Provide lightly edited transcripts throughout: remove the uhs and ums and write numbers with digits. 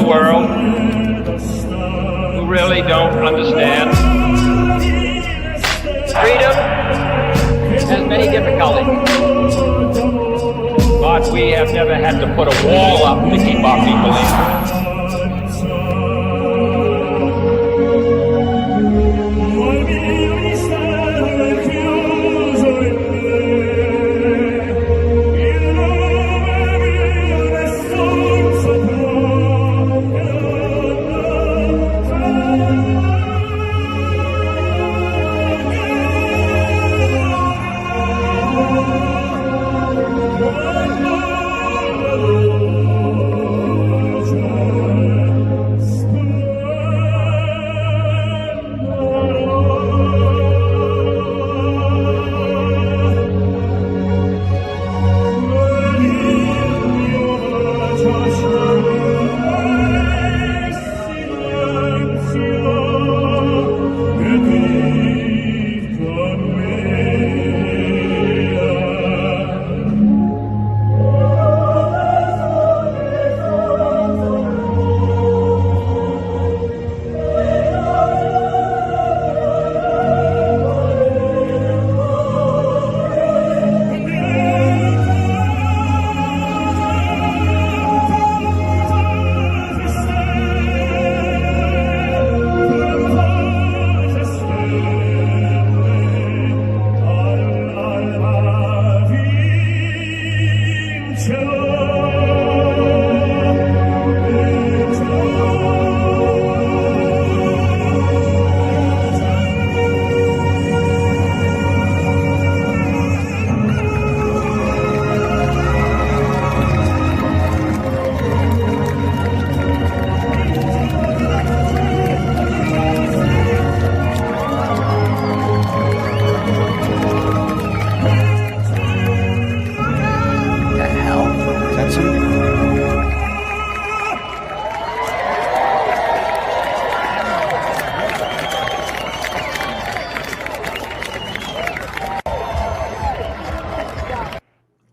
world who really don't understand. Freedom has many difficulties, but we have never had to put a wall up to keep our people in.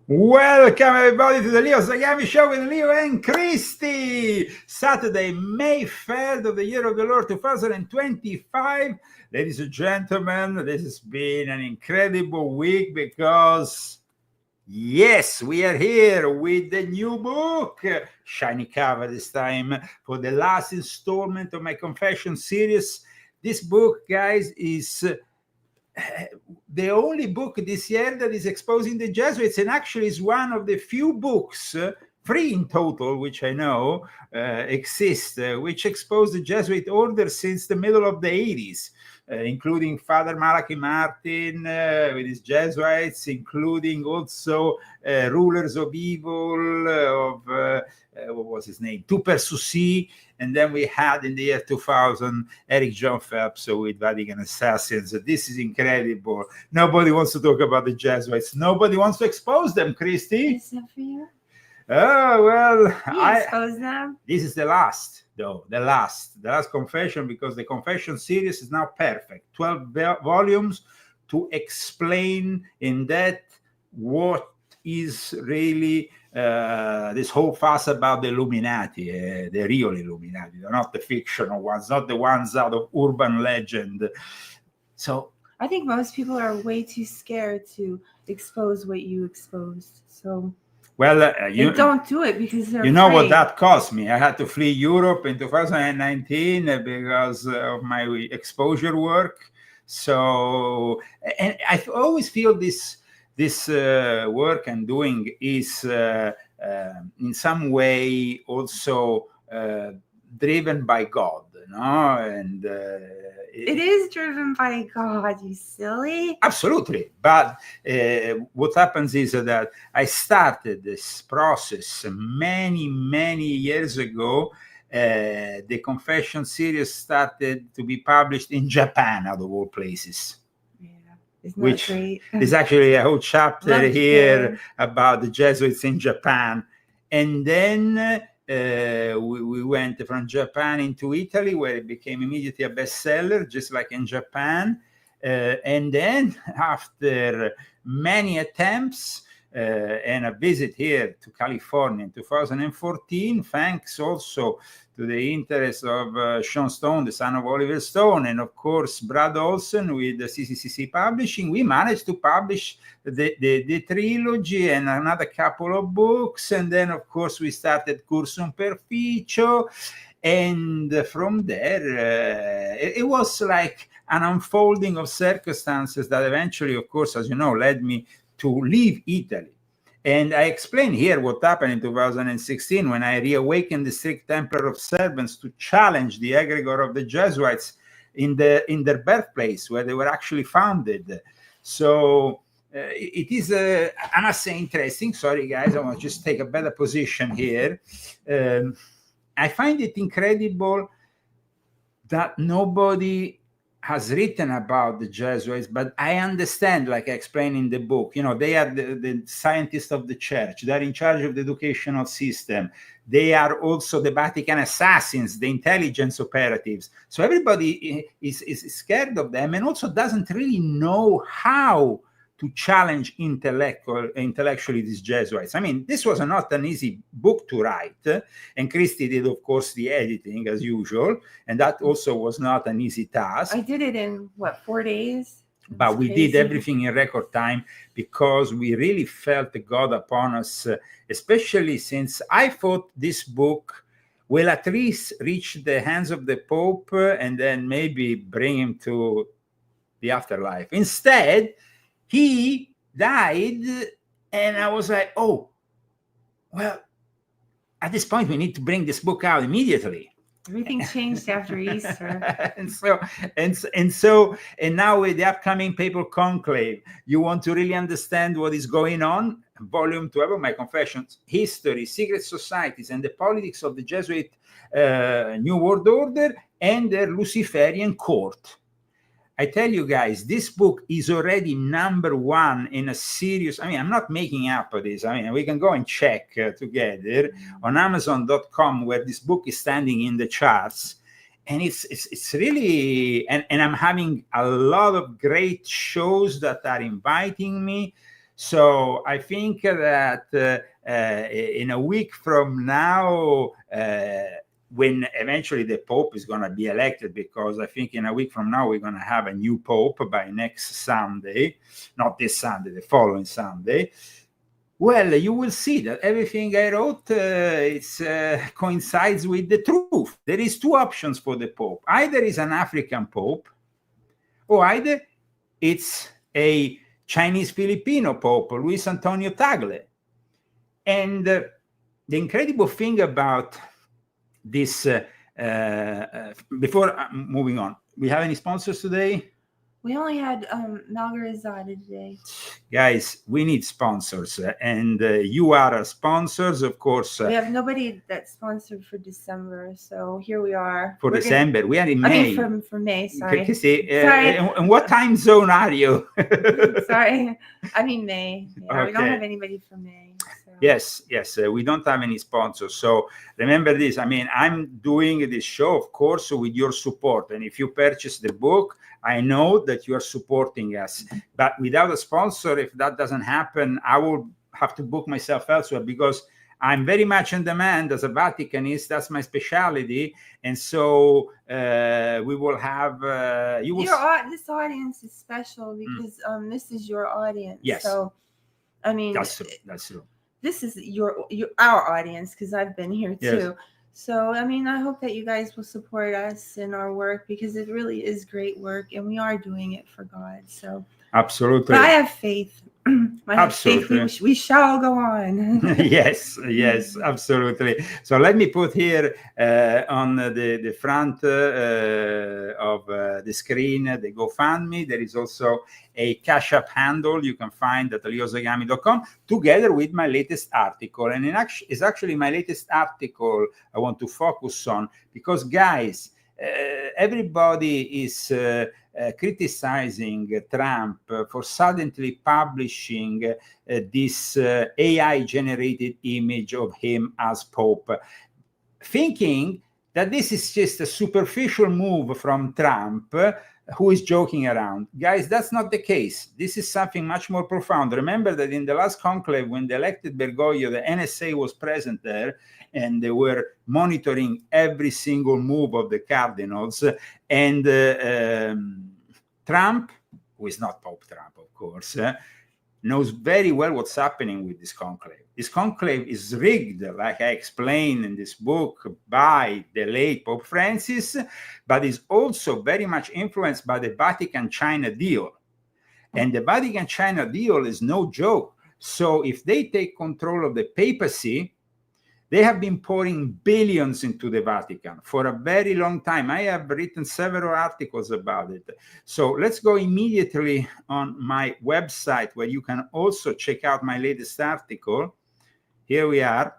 Welcome everybody to the Leo Zagami Show with Leo and Christy. Saturday, May 3rd of the year of the Lord 2025. Ladies and gentlemen, this has been an incredible week because, yes, we are here with the new book. Shiny cover this time for the last installment of my confession series. This book, guys, is the only book this year that is exposing the Jesuits, and actually is one of the few books, 3 in total, which I know exist, which expose the Jesuit order since the middle of the 80s, including Father Malachi Martin with his Jesuits, including also rulers of evil of, what was his name, Tupper Susi. And then we had in the year 2000, Eric John Phelps with Vatican Assassins. This is incredible. Nobody wants to talk about the Jesuits. Nobody wants to expose them, Christy. Except for you. Oh, well, You expose them. This is the last, though, the last confession, because the confession series is now perfect. 12 volumes to explain in depth what is really this whole fuss about the Illuminati, the real Illuminati, not the fictional ones, not the ones out of urban legend. So I think most people are way too scared to expose what you exposed. So well, you don't do it because they're you know afraid. what that cost me. I had to flee Europe in 2019 because of my exposure work. So, and I always feel this work I'm doing is in some way also driven by God, no? And it is driven by God, you silly. Absolutely. But what happens is that I started this process many years ago. The confession series started to be published in Japan, out of all places. Which is actually a whole chapter here about the Jesuits in Japan. And then we went from Japan into Italy, where it became immediately a bestseller, just like in Japan. And then after many attempts, and a visit here to California in 2014, thanks also to the interest of Sean Stone, the son of Oliver Stone, and of course Brad Olsen with the CCCC Publishing, we managed to publish the trilogy and another couple of books. And then, of course, we started Cursum Perficio. And from there, it was like an unfolding of circumstances that eventually, of course, as you know, led me to leave Italy. And I explain here what happened in 2016 when I reawakened the strict Templar observance to challenge the egregore of the Jesuits in their birthplace, where they were actually founded. So it is, I must say, interesting. Sorry, guys, I want to just take a better position here. I find it incredible that nobody has written about the Jesuits, but I understand, like I explained in the book, you know, they are the scientists of the church. They're in charge of the educational system. They are also the Vatican assassins, the intelligence operatives. So everybody is scared of them and also doesn't really know how to challenge intellectually these Jesuits. I mean, this was not an easy book to write, and Christy did, of course, the editing as usual, and that also was not an easy task. I did it in, 4 days? But we did everything in record time because we really felt the God upon us, especially since I thought this book will at least reach the hands of the Pope and then maybe bring him to the afterlife. Instead, he died, and I was like, oh, well, at this point, we need to bring this book out immediately. Everything changed after Easter. and now with the upcoming Papal Conclave, you want to really understand what is going on. Volume 12 of my Confessions, History, Secret Societies, and the Politics of the Jesuit New World Order and their Luciferian Court. I tell you guys, this book is already #1 in a series. I mean, I'm not making up this. I mean, we can go and check together on Amazon.com where this book is standing in the charts. And it's really, and I'm having a lot of great shows that are inviting me. So I think that in a week from now, when eventually the Pope is going to be elected, because I think in a week from now, we're going to have a new Pope by next Sunday, not this Sunday, the following Sunday. Well, you will see that everything I wrote coincides with the truth. There is 2 options for the Pope. Either is an African Pope, or either it's a Chinese Filipino Pope, Luis Antonio Tagle. And the incredible thing about this, before moving on, we have any sponsors today? We only had Malgarazada today. Guys, we need sponsors, and you are our sponsors, of course. We have nobody that's sponsored for December, so here we are. For December, we are in May. I mean, for May, sorry. Sorry. And what time zone are you? Sorry, I mean May. Yeah, Okay. We don't have anybody for May. So. Yes, we don't have any sponsors. So remember this. I mean, I'm doing this show, of course, with your support. And if you purchase the book, I know that you are supporting us. But without a sponsor, if that doesn't happen, I will have to book myself elsewhere, because I'm very much in demand as a Vaticanist. That's my specialty. And so we will have... this audience is special because this is your audience. Yes. So, I mean... That's true. This is our audience, because I've been here too. Yes. So, I mean, I hope that you guys will support us in our work, because it really is great work, and we are doing it for God. So, Absolutely. but I have faith. I have faith we shall go on. yes, absolutely. So let me put here on the front of the screen the GoFundMe. There is also a Cash App handle you can find at leozagami.com, together with my latest article. And it's actually my latest article I want to focus on, because, guys, everybody is criticizing Trump for suddenly publishing this AI-generated image of him as Pope, thinking that this is just a superficial move from Trump who is joking around. Guys, that's not the case. This is something much more profound. Remember that in the last conclave, when they elected Bergoglio, the NSA was present there, and they were monitoring every single move of the cardinals. And Trump, who is not Pope Trump, of course, knows very well what's happening with this conclave. This conclave is rigged, like I explained in this book, by the late Pope Francis, but is also very much influenced by the Vatican-China deal. And the Vatican-China deal is no joke. So if they take control of the papacy, they have been pouring billions into the Vatican for a very long time. I have written several articles about it. So let's go immediately on my website, where you can also check out my latest article. Here we are.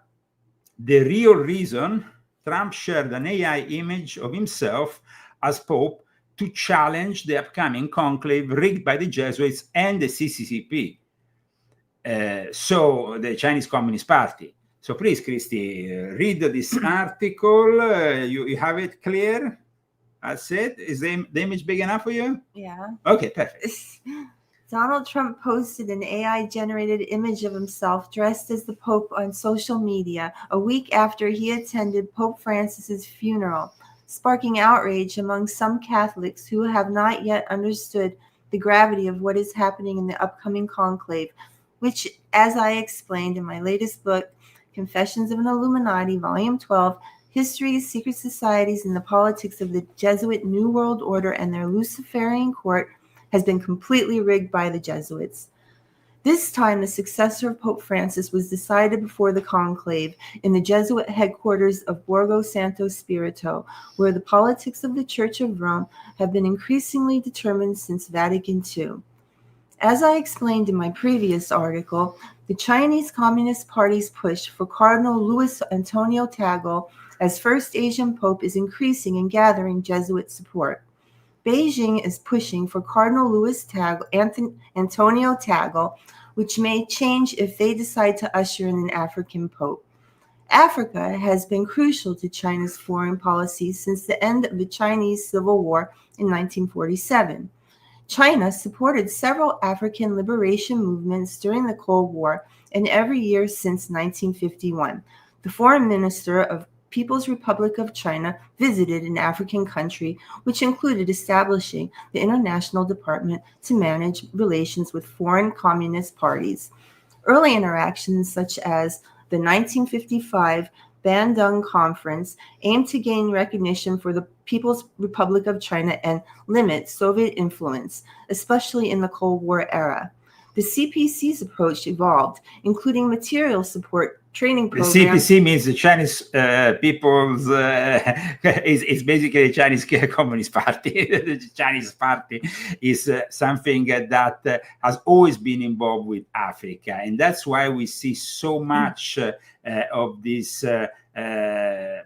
The real reason Trump shared an AI image of himself as Pope to challenge the upcoming conclave rigged by the Jesuits and the CCCP. So the Chinese Communist Party. So please, Christy, read this article. You have it clear? That's it? Is the image big enough for you? Yeah. Okay, perfect. Donald Trump posted an AI-generated image of himself dressed as the Pope on social media a week after he attended Pope Francis's funeral, sparking outrage among some Catholics who have not yet understood the gravity of what is happening in the upcoming conclave, which, as I explained in my latest book, Confessions of an Illuminati, Volume 12, History, Secret Societies, and the Politics of the Jesuit New World Order and their Luciferian Court, has been completely rigged by the Jesuits. This time, the successor of Pope Francis was decided before the conclave in the Jesuit headquarters of Borgo Santo Spirito, where the politics of the Church of Rome have been increasingly determined since Vatican II. As I explained in my previous article, the Chinese Communist Party's push for Cardinal Luis Antonio Tagle as first Asian Pope is increasing and gathering Jesuit support. Beijing is pushing for Cardinal Antonio Tagle, which may change if they decide to usher in an African Pope. Africa has been crucial to China's foreign policy since the end of the Chinese Civil War in 1947. China supported several African liberation movements during the Cold War and every year since 1951. The foreign minister of People's Republic of China visited an African country, which included establishing the International Department to manage relations with foreign communist parties. Early interactions, such as the 1955 Bandung Conference, aimed to gain recognition for the People's Republic of China and limit Soviet influence, especially in the Cold War era. The CPC's approach evolved, including material support, training programs. The CPC means the Chinese People's, is basically the Chinese Communist Party. The Chinese Party is something that has always been involved with Africa. And that's why we see so much of this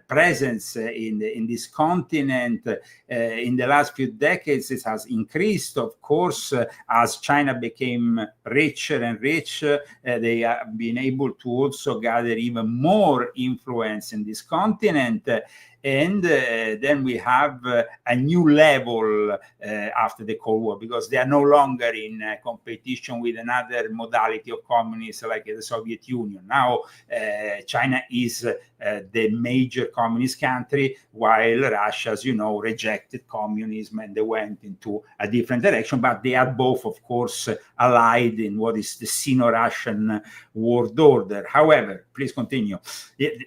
presence in this continent in the last few decades. It has increased, of course, as China became richer and richer. They have been able to also gather even more influence in this continent. And then we have a new level after the Cold War, because they are no longer in competition with another modality of communism like the Soviet Union. Now China is the major communist country, while Russia, as you know, rejected communism and they went into a different direction. But they are both, of course, allied in what is the Sino-Russian world order. However, please continue.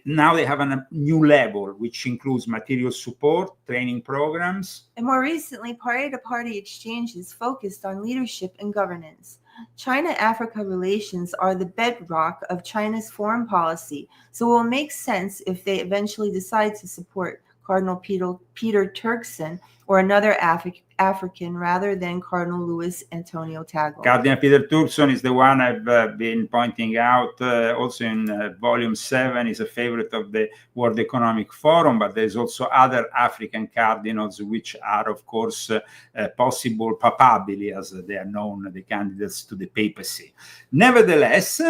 Now they have a new level, which includes material support, training programs. And more recently, party-to-party exchanges focused on leadership and governance. China-Africa relations are the bedrock of China's foreign policy, so it will make sense if they eventually decide to support Cardinal Peter Turkson or another African rather than Cardinal Luis Antonio Tagle. Cardinal Peter Turkson is the one I've been pointing out also in Volume 7. Is a favorite of the World Economic Forum, but there's also other African cardinals which are, of course, possible papabili, as they are known, the candidates to the papacy. Nevertheless,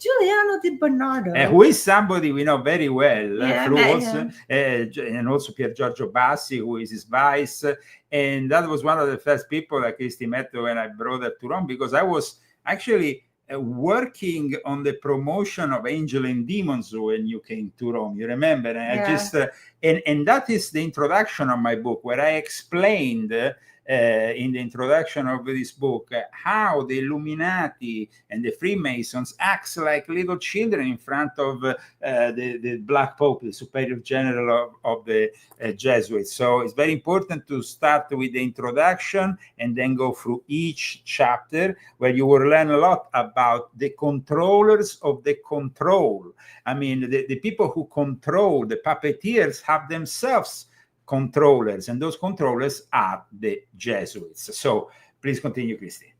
Giuliano Di Bernardo. Who is somebody we know very well Yeah, through I met also, and also Pier Giorgio Bassi, who is his vice. And that was one of the first people that Christy met when I brought her to Rome, because I was actually working on the promotion of Angel and Demons when you came to Rome. You remember? And I just and that is the introduction of my book, where I explained in the introduction of this book how the Illuminati and the Freemasons acts like little children in front of the Black Pope, the Superior General of the Jesuits. So it's very important to start with the introduction and then go through each chapter, where you will learn a lot about the controllers of the control. I mean, the people who control, the puppeteers, have themselves controllers, and those controllers are the Jesuits. So please continue, Christy.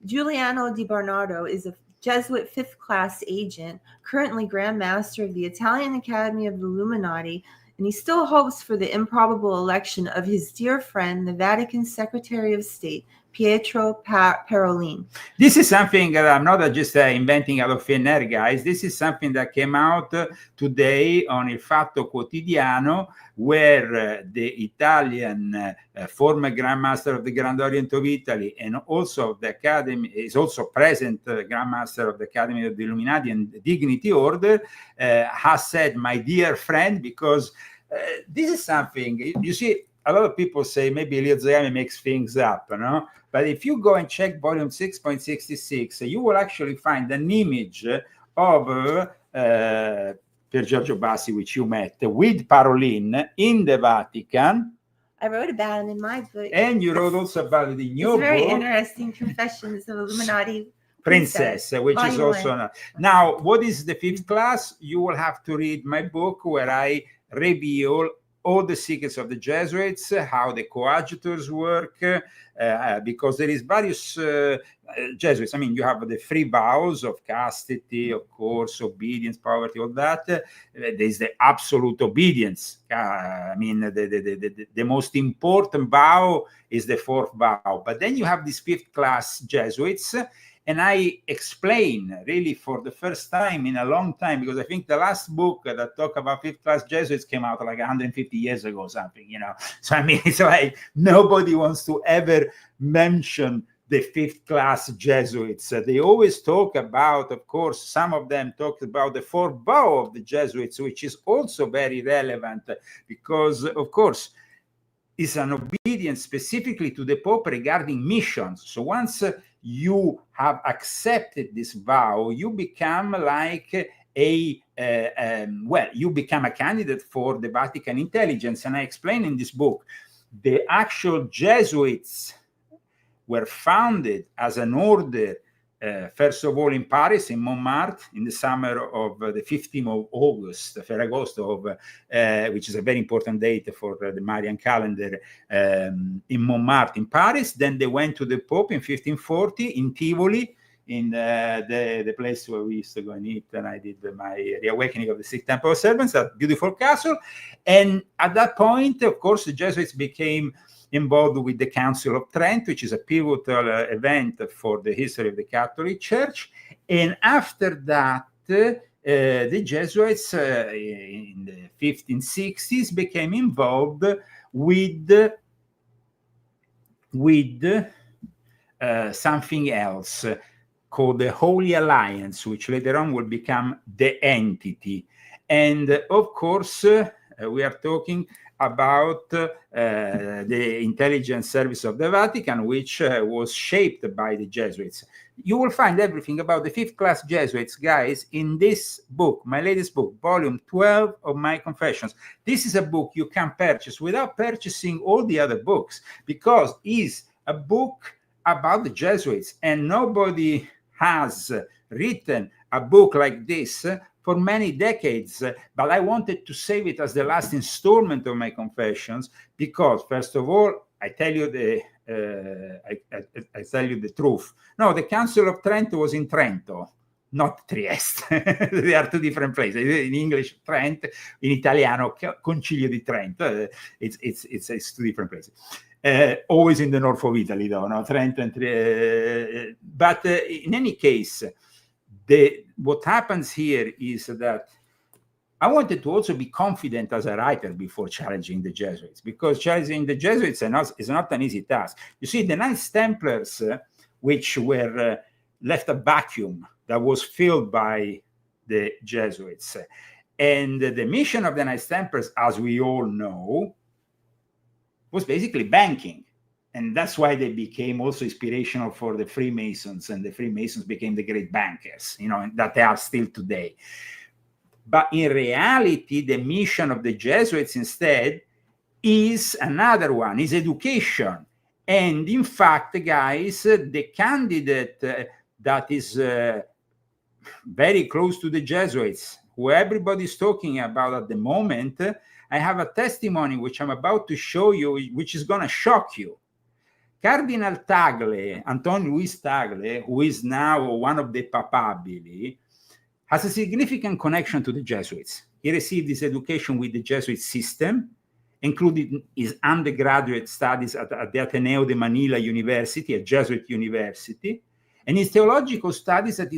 Giuliano Di Bernardo is a Jesuit fifth-class agent, currently Grand Master of the Italian Academy of the Illuminati, and he still hopes for the improbable election of his dear friend, the Vatican Secretary of State, Pietro Parolin. This is something that I'm not just inventing out of thin air, guys. This is something that came out today on Il Fatto Quotidiano, where the Italian former Grand Master of the Grand Orient of Italy, and also of the Academy, is also present Grand Master of the Academy of the Illuminati and the Dignity Order, has said, my dear friend, because this is something, you see, a lot of people say maybe Elio Zagami makes things up, no? But if you go and check volume 6.66, you will actually find an image of Pier Giorgio Bassi, which you met, with Parolin in the Vatican. I wrote about it in my book. And you wrote also about it in your book. It's very interesting, Confessions of Illuminati Princess, which is also... Now, what is the fifth class? You will have to read my book, where I reveal all the secrets of the Jesuits, how the coadjutors work, because there is various Jesuits. I mean, you have the three vows of castity, of course, obedience, poverty, all that. There is the absolute obedience. I mean, the most important vow is the fourth vow. But then you have these fifth class Jesuits, and I explain really for the first time in a long time, because I think the last book that talked about fifth class Jesuits came out like 150 years ago or something, you know. So I mean, it's like nobody wants to ever mention the fifth class Jesuits. They always talk about, of course, some of them talk about the fourth vow of the Jesuits, which is also very relevant because, of course, it's an obedience specifically to the Pope regarding missions. So once you have accepted this vow, you become like you become a candidate for the Vatican intelligence. And I explain in this book, the actual Jesuits were founded as an order, first of all in Paris, in Montmartre, in the summer of the 15th of August, Ferragosto, which is a very important date for the Marian calendar, in Montmartre, in Paris. Then they went to the Pope in 1540 in Tivoli, in the place where we used to go and eat, and I did my reawakening of the Sixth Temple of Servants, that beautiful castle. And at that point, of course, the Jesuits became involved with the Council of Trent, which is a pivotal event for the history of the Catholic Church. And after that, the Jesuits in the 1560s became involved with something else called the Holy Alliance, which later on will become the Entity. And of course, we are talking about the intelligence service of the Vatican, which was shaped by the Jesuits. You will find everything about the fifth class Jesuits, guys, in this book, my latest book, volume 12 of my Confessions. This is a book you can purchase without purchasing all the other books, because it's a book about the Jesuits, and nobody has written a book like this for many decades, but I wanted to save it as the last installment of my Confessions, because first of all, I tell you the truth. No, the Council of Trent was in Trento, not Trieste. They are two different places. In English, Trent; in Italiano, Concilio di Trento. It's two different places. Always in the north of Italy, though. No, Trent and but in any case, what happens here is that I wanted to also be confident as a writer before challenging the Jesuits, because challenging the Jesuits is not an easy task. You see, the Knights Templars, which were left a vacuum that was filled by the Jesuits. And the mission of the Knights Templars, as we all know, was basically banking. And that's why they became also inspirational for the Freemasons, and the Freemasons became the great bankers, that they are still today. But in reality, the mission of the Jesuits instead is another one, is education. And in fact, guys, the candidate that is very close to the Jesuits, who everybody's talking about at the moment, I have a testimony which I'm about to show you, which is going to shock you. Cardinal Tagle, Antonio Luis Tagle, who is now one of the Papabili, has a significant connection to the Jesuits. He received his education with the Jesuit system, including his undergraduate studies at the Ateneo de Manila University, a Jesuit university, and his theological studies at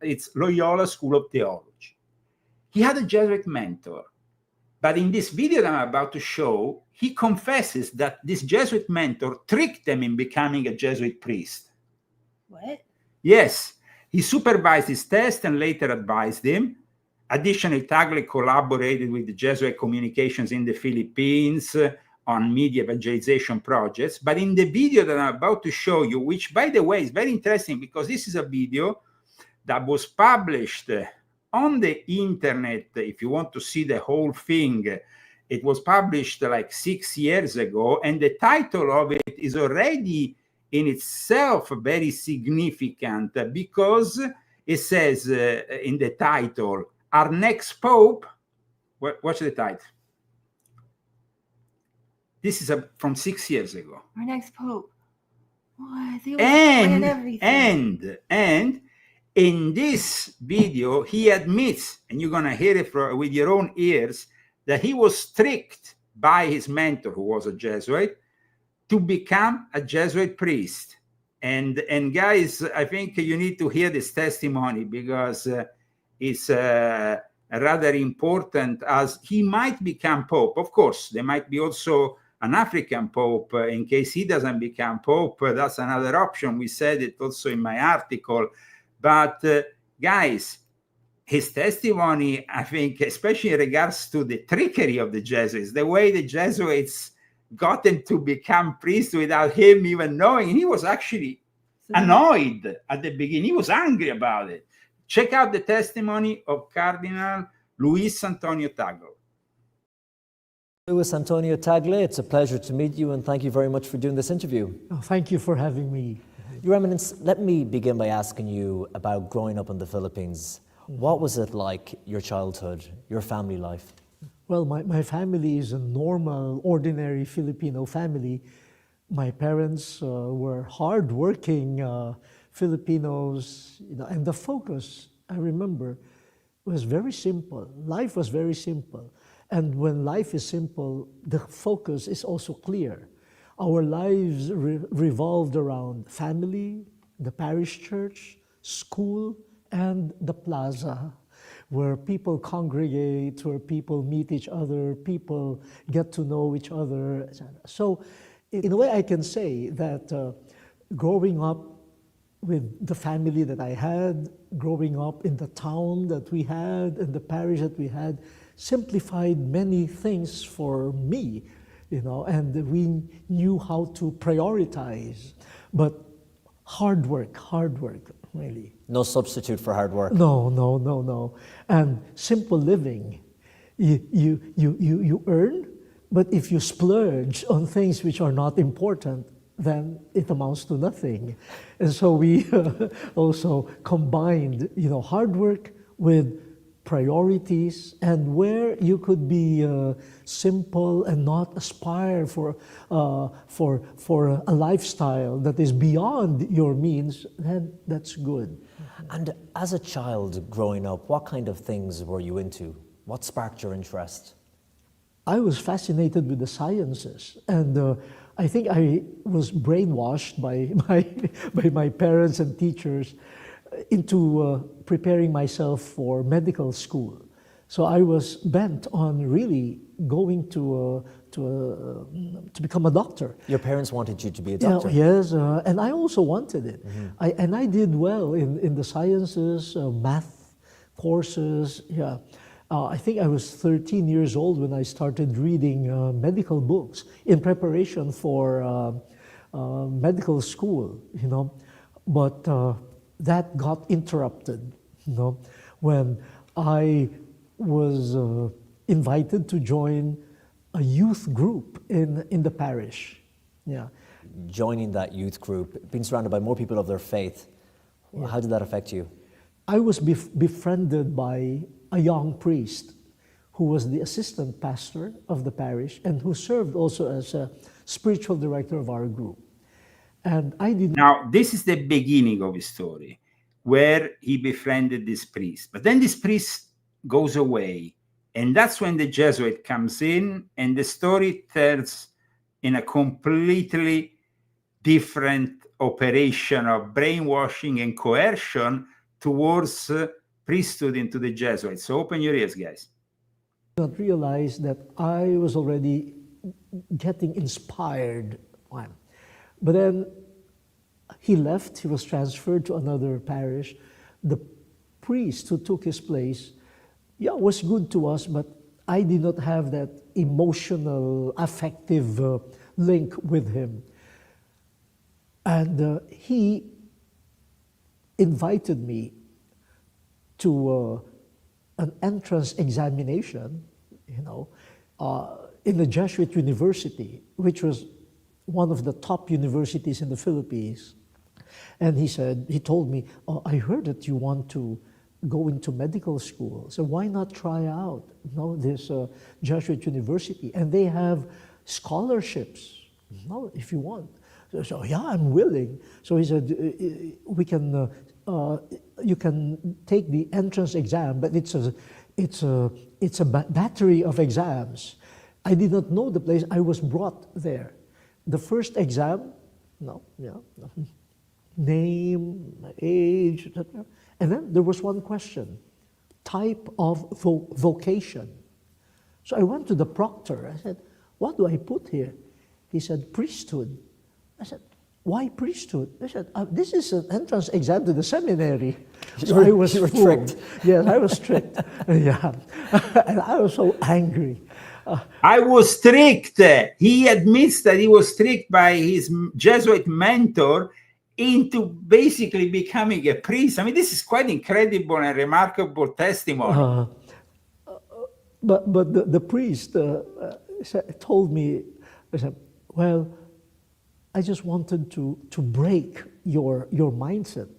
its Loyola School of Theology. He had a Jesuit mentor, but in this video that I'm about to show, he confesses that this Jesuit mentor tricked him in becoming a Jesuit priest. What? Yes. He supervised his test and later advised him. Additionally, Tagle collaborated with the Jesuit communications in the Philippines on media evangelization projects. But in the video that I'm about to show you, which, by the way, is very interesting because this is a video that was published on the internet. If you want to see the whole thing, it was published like 6 years ago. And the title of it is already in itself very significant, because it says in the title, our next Pope, what's the title? This is from 6 years ago. Our next Pope. What? They plan everything. And in this video, he admits, and you're going to hear it with your own ears, that he was tricked by his mentor, who was a Jesuit, to become a Jesuit priest. And guys, I think you need to hear this testimony, because it's rather important, as he might become Pope. Of course, there might be also an African Pope in case he doesn't become Pope. That's another option. We said it also in my article. But guys, his testimony, I think, especially in regards to the trickery of the Jesuits, the way the Jesuits got him to become priest without him even knowing. He was actually annoyed at the beginning. He was angry about it. Check out the testimony of Cardinal Luis Antonio Tagle. Luis Antonio Tagle, it's a pleasure to meet you, and thank you very much for doing this interview. Oh, thank you for having me. Your Eminence, let me begin by asking you about growing up in the Philippines. What was it like, your childhood, your family life? Well, my family is a normal, ordinary Filipino family. My parents were hardworking Filipinos, and the focus, I remember, was very simple. Life was very simple. And when life is simple, the focus is also clear. Our lives revolved around family, the parish church, school, and the plaza, where people congregate, where people meet each other, people get to know each other, etc. So in a way, I can say that growing up with the family that I had, growing up in the town that we had, and the parish that we had, simplified many things for me, and we knew how to prioritize. But hard work, really. No substitute for hard work. No. And simple living. You earn, but if you splurge on things which are not important, then it amounts to nothing. And so we also combined, hard work with priorities, and where you could be simple and not aspire for a lifestyle that is beyond your means, then that's good. And as a child growing up, what kind of things were you into? What sparked your interest? I was fascinated with the sciences, and I think I was brainwashed by my parents and teachers into preparing myself for medical school. So I was bent on really going to become a doctor. Your parents wanted you to be a Yeah, doctor. yes, and I also wanted it. I did well in the sciences, math courses. Yeah, I think I was 13 years old when I started reading medical books in preparation for medical school. You know, but that got interrupted. You know, when I was invited to join a youth group in the parish. Yeah. Joining that youth group, being surrounded by more people of their faith, how did that affect you? I was befriended by a young priest who was the assistant pastor of the parish and who served also as a spiritual director of our group. And I did. Now, this is the beginning of his story, where he befriended this priest. But then this priest goes away, and that's when the Jesuit comes in, and the story turns in a completely different operation of brainwashing and coercion towards priesthood into the Jesuits. So open your ears, guys. I did not realize that I was already getting inspired. But then he left, he was transferred to another parish. The priest who took his place, yeah, was good to us, but I did not have that emotional, affective link with him. And he invited me to an entrance examination, you know, in the Jesuit University, which was one of the top universities in the Philippines. And he told me, oh, I heard that you want to go into medical school. So why not try out, you know, this Jesuit university? And they have scholarships, you know, if you want. So yeah, I'm willing. So he said, we can, you can take the entrance exam, but it's a battery of exams. I did not know the place. I was brought there. The first exam, name, age, etc. And then there was one question, type of vocation. So I went to the proctor. I said, what do I put here? He said, priesthood. I said, why priesthood? I said, this is an entrance exam to the seminary. So I was tricked. Yes, I was tricked. Yeah. And I was so angry. I was tricked. He admits that he was tricked by his Jesuit mentor into basically becoming a priest. I mean, this is quite incredible and remarkable testimony. But the priest told me, I said, well, I just wanted to break your mindset.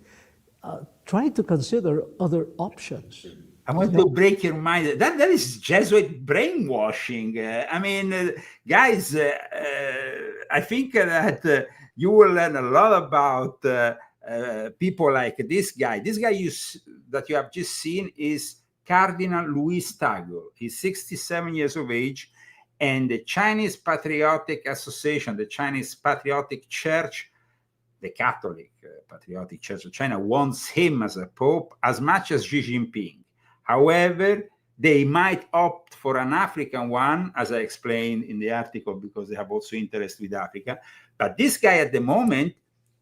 Try to consider other options. I want to break your mind. That is Jesuit brainwashing. I mean, guys, I think that you will learn a lot about people like this guy. This guy that you have just seen is Cardinal Louis Tagle. He's 67 years of age, and the Chinese Patriotic Association, the Chinese Patriotic Church, the Catholic Patriotic Church of China, wants him as a pope as much as Xi Jinping. However, they might opt for an African one, as I explained in the article, because they have also interest with Africa. But this guy at the moment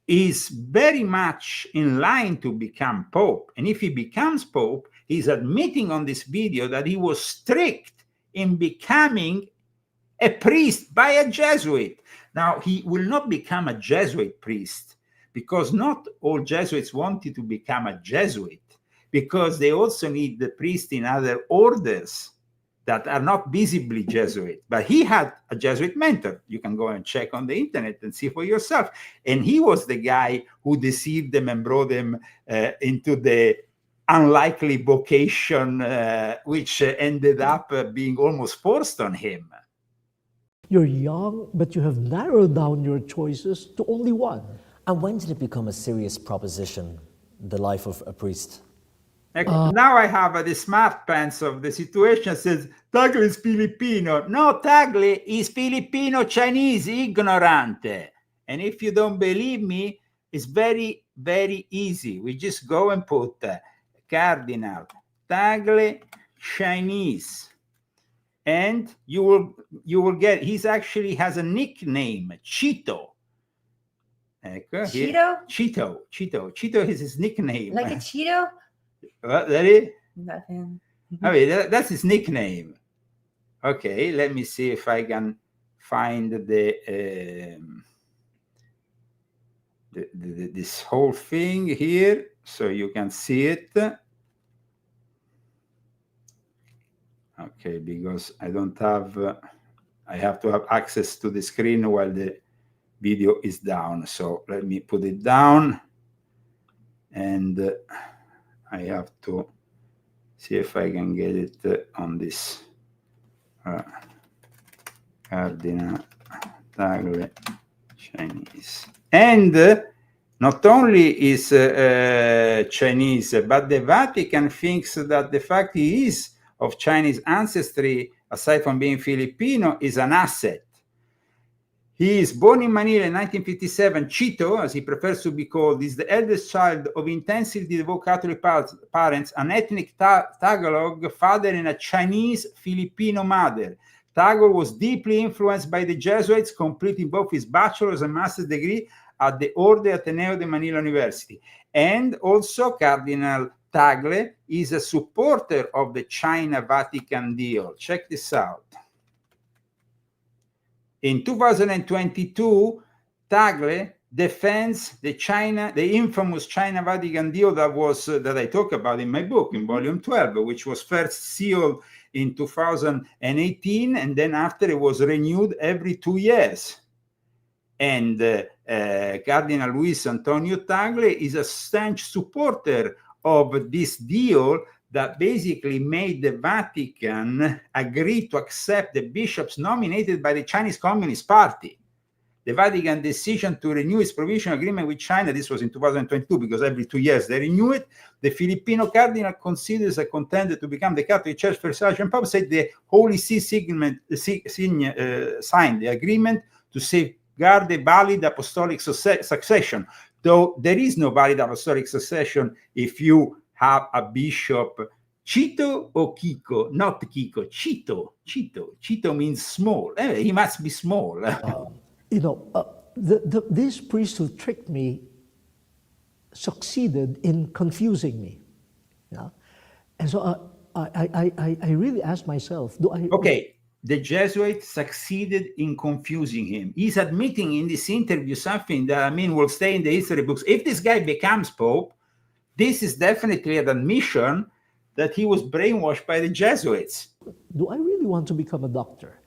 is very much in line to become pope. And if he becomes pope, he's admitting on this video that he was tricked in becoming a priest by a Jesuit. Now, he will not become a Jesuit priest because not all Jesuits wanted to become a Jesuit, because they also need the priest in other orders that are not visibly Jesuit. But he had a Jesuit mentor. You can go and check on the internet and see for yourself. And he was the guy who deceived them and brought them into the unlikely vocation, which ended up being almost forced on him. You're young, but you have narrowed down your choices to only one. And when did it become a serious proposition, the life of a priest? Now I have the smart pants of the situation. Says Tagle is Filipino. No, Tagle is Filipino Chinese ignorante. And if you don't believe me, It's very, very easy. We just go and put Cardinal Tagle Chinese, and you will get. He's actually has a nickname, Cheeto. Cheeto? Cheeto is his nickname. Like a Cheeto? What, that is? Nothing. I mean, that's his nickname. Okay, let me see if I can find this whole thing here so you can see it. Okay, because I don't have, I have to have access to the screen while the video is down. So let me put it down, and I have to see if I can get it on this Cardinal Tagle Chinese. And not only is Chinese, but the Vatican thinks that the fact he is of Chinese ancestry, aside from being Filipino, is an asset. He is born in Manila in 1957. Cheeto, as he prefers to be called, is the eldest child of intensely devout Catholic parents, an ethnic Tagalog father and a Chinese Filipino mother. Tagle was deeply influenced by the Jesuits, completing both his bachelor's and master's degree at the Orde Ateneo de Manila University. And also Cardinal Tagle is a supporter of the China-Vatican deal. Check this out. In 2022, Tagle defends the infamous China-Vatican deal that I talk about in my book, in volume 12, which was first sealed in 2018, and then after it was renewed every 2 years. And Cardinal Luis Antonio Tagle is a staunch supporter of this deal that basically made the Vatican agree to accept the bishops nominated by the Chinese Communist Party. The Vatican decision to renew its provisional agreement with China, this was in 2022, because every 2 years they renew it. The Filipino cardinal considers a contender to become the Catholic Church first Sergeant Pope, said the Holy See signed the agreement to safeguard the valid apostolic succession, though there is no valid apostolic succession if you have a bishop. Cheeto or Kiko? Not Kiko, Cheeto. Cheeto means small. He must be small. This priest who tricked me succeeded in confusing me. Yeah? And so I really asked myself, Okay, the Jesuits succeeded in confusing him. He's admitting in this interview something that, will stay in the history books. If this guy becomes Pope, this is definitely an admission that he was brainwashed by the Jesuits. Do I really want to become a doctor?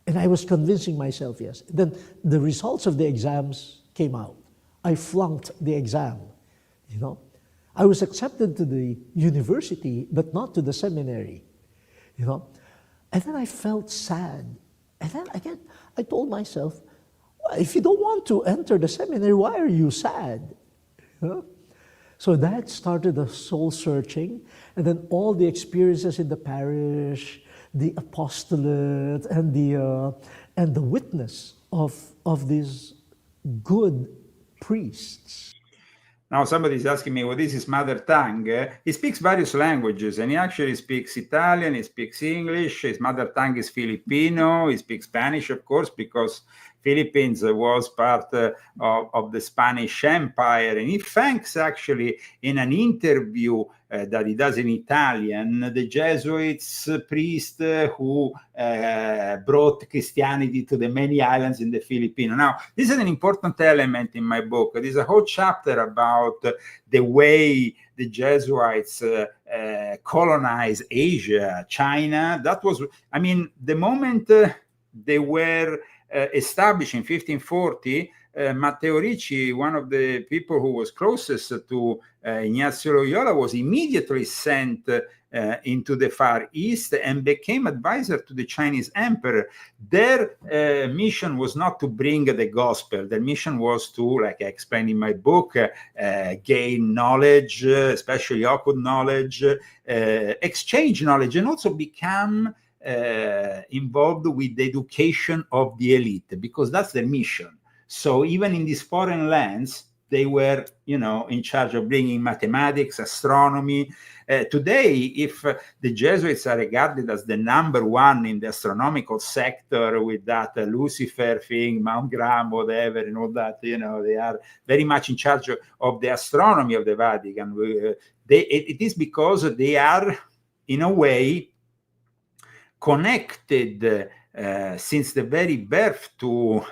And I was convincing myself, yes. Then the results of the exams came out. I flunked the exam, I was accepted to the university, but not to the seminary, And then I felt sad. And then again, I told myself, well, if you don't want to enter the seminary, why are you sad? So that started the soul searching, and then all the experiences in the parish, the apostolate, and the witness of these good priests. Now somebody's asking me, what is his mother tongue? He speaks various languages, and he actually speaks Italian, he speaks English, his mother tongue is Filipino, he speaks Spanish, of course, because Philippines was part of the Spanish Empire. And he thanks, actually, in an interview that he does in Italian, the Jesuits priest who brought Christianity to the many islands in the Philippines. Now, this is an important element in my book. There's a whole chapter about the way the Jesuits colonized Asia, China. That was, the moment they were established in 1540, Matteo Ricci, one of the people who was closest to Ignazio Loyola, was immediately sent into the Far East and became advisor to the Chinese emperor. Their mission was not to bring the gospel. Their mission was to, like I explained in my book, gain knowledge, especially occult knowledge, exchange knowledge, and also become involved with the education of the elite, because that's their mission. So even in these foreign lands, they were, in charge of bringing mathematics, astronomy. Today, if the Jesuits are regarded as the number one in the astronomical sector with that Lucifer thing, Mount Graham, whatever, and all that, they are very much in charge of the astronomy of the Vatican. It is because they are, in a way, connected since the very birth to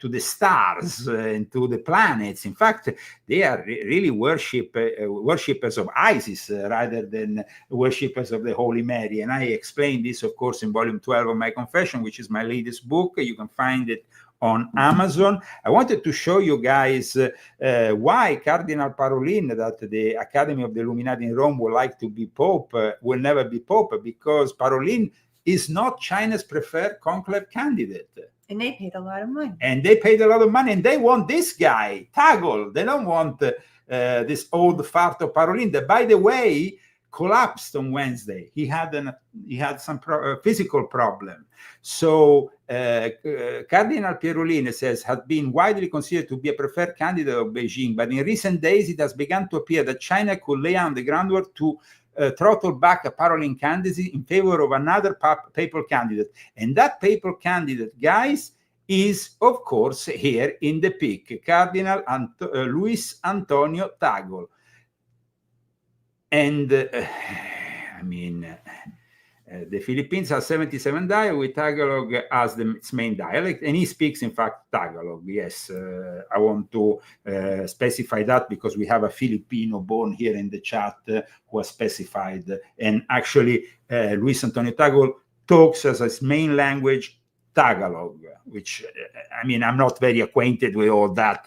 the stars and to the planets. In fact, they are really worshippers of Isis rather than worshippers of the Holy Mary. And I explained this, of course, in volume 12 of my Confession, which is my latest book. You can find it on Amazon. I wanted to show you guys why Cardinal Parolin, that the Academy of the Illuminati in Rome would like to be Pope, will never be Pope, because Parolin is not China's preferred conclave candidate. And they paid a lot of money. And they paid a lot of money, and they want this guy, Tagle. They don't want this old fart of Parolin, that, by the way, collapsed on Wednesday. He had some physical problem. So Cardinal Parolin says had been widely considered to be a preferred candidate of Beijing, but in recent days it has begun to appear that China could lay on the groundwork to throttle back a Parolin candidacy in favor of another papal candidate. And that papal candidate, guys, is, of course, here in the pic, Cardinal Luis Antonio Tagle. And the Philippines has 77 dialects, with Tagalog as its main dialect, and he speaks, in fact, Tagalog. Yes, I want to specify that because we have a Filipino born here in the chat who has specified. And actually, Luis Antonio Tagle talks as his main language Tagalog, which, I'm not very acquainted with all that,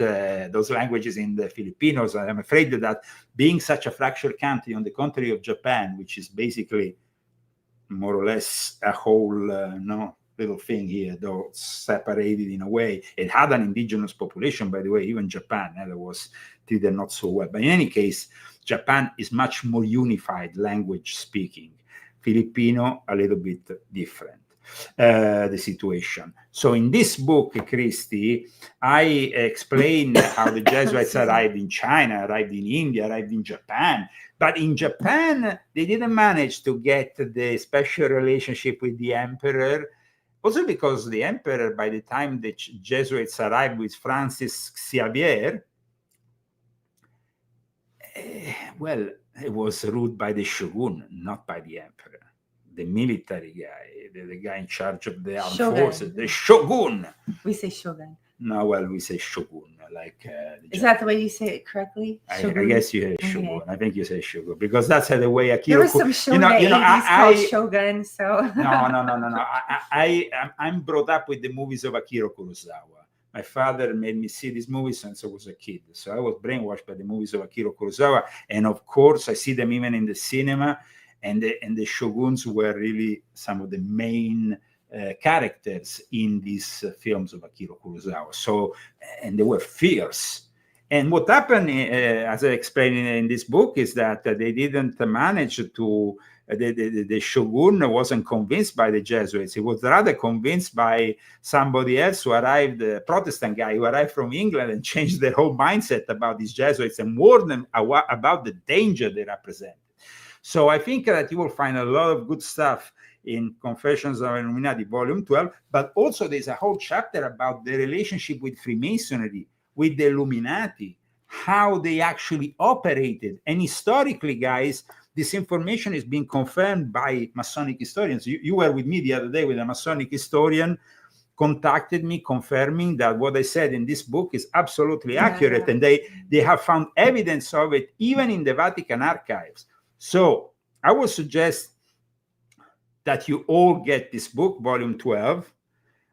those languages in the Filipinos. I'm afraid that being such a fractured country, on the contrary of Japan, which is basically more or less a whole little thing here, though separated in a way. It had an indigenous population, by the way, even Japan, that was treated not so well. But in any case, Japan is much more unified language speaking. Filipino, a little bit different, the situation. So in this book, Christy, I explain how the Jesuits arrived in China, arrived in India, arrived in Japan. But in Japan, they didn't manage to get the special relationship with the emperor, also because the emperor, by the time the Jesuits arrived with Francis Xavier, well, it was ruled by the shogun, not by the emperor. The military guy, the guy in charge of the armed forces, the shogun. We say shogun. No, well, we say shogun. Like, is that the way you say it correctly? I guess you say shogun. Okay. I think you say shogun because that's the way Akira. There was some shogun called shogun. So no. I'm brought up with the movies of Akira Kurosawa. My father made me see these movies since I was a kid, so I was brainwashed by the movies of Akira Kurosawa, and of course I see them even in the cinema. And the shoguns were really some of the main characters in these films of Akira Kurosawa. So, and they were fierce. And what happened, as I explained in this book, is that they didn't manage to, the shogun wasn't convinced by the Jesuits. He was rather convinced by somebody else who arrived, a Protestant guy who arrived from England and changed their whole mindset about these Jesuits and warned them about the danger they represent. So I think that you will find a lot of good stuff in Confessions of Illuminati, Volume 12, but also there's a whole chapter about the relationship with Freemasonry, with the Illuminati, how they actually operated. And historically, guys, this information is being confirmed by Masonic historians. You were with me the other day with a Masonic historian, contacted me confirming that what I said in this book is absolutely accurate. Yeah. And they have found evidence of it even in the Vatican archives. So I would suggest that you all get this book, Volume 12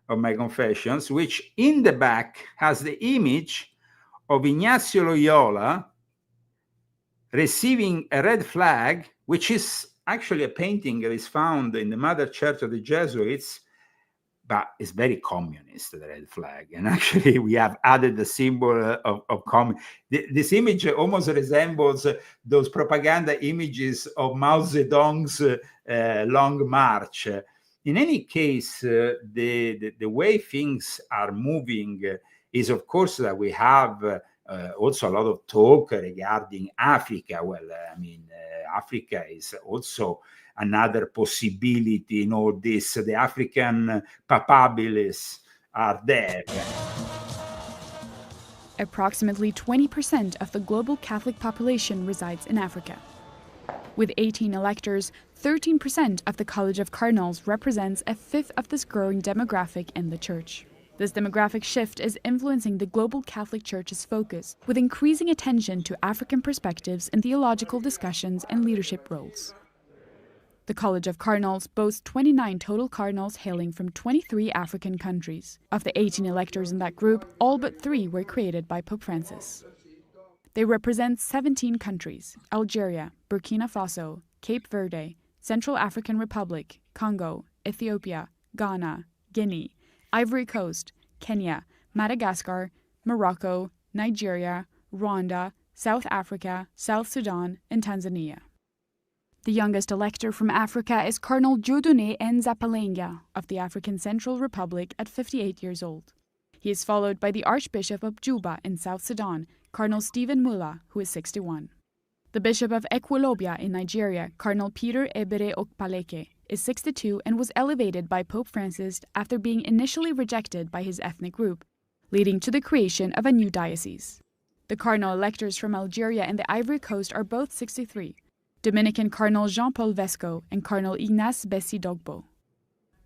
of my Confessions, which in the back has the image of Ignacio Loyola receiving a red flag, which is actually a painting that is found in the Mother Church of the Jesuits, but it's very communist, the red flag. And actually, we have added the symbol of communism. This image almost resembles those propaganda images of Mao Zedong's Long March. In any case, the way things are moving is, of course, that we have also a lot of talk regarding Africa. Well, Africa is also another possibility in all this. The African Populists are there. Approximately 20% of the global Catholic population resides in Africa. With 18 electors, 13% of the College of Cardinals represents a fifth of this growing demographic in the Church. This demographic shift is influencing the global Catholic Church's focus, with increasing attention to African perspectives in theological discussions and leadership roles. The College of Cardinals boasts 29 total cardinals hailing from 23 African countries. Of the 18 electors in that group, all but 3 were created by Pope Francis. They represent 17 countries: Algeria, Burkina Faso, Cape Verde, Central African Republic, Congo, Ethiopia, Ghana, Guinea, Ivory Coast, Kenya, Madagascar, Morocco, Nigeria, Rwanda, South Africa, South Sudan, and Tanzania. The youngest elector from Africa is Cardinal Dieudonné Nzapalenga of the African Central Republic at 58 years old. He is followed by the Archbishop of Juba in South Sudan, Cardinal Stephen Mulla, who is 61. The Bishop of Equilobia in Nigeria, Cardinal Peter Ebere Okpaleke, is 62 and was elevated by Pope Francis after being initially rejected by his ethnic group, leading to the creation of a new diocese. The cardinal electors from Algeria and the Ivory Coast are both 63. Dominican Cardinal Jean-Paul Vesco and Cardinal Ignace Bessi Dogbo.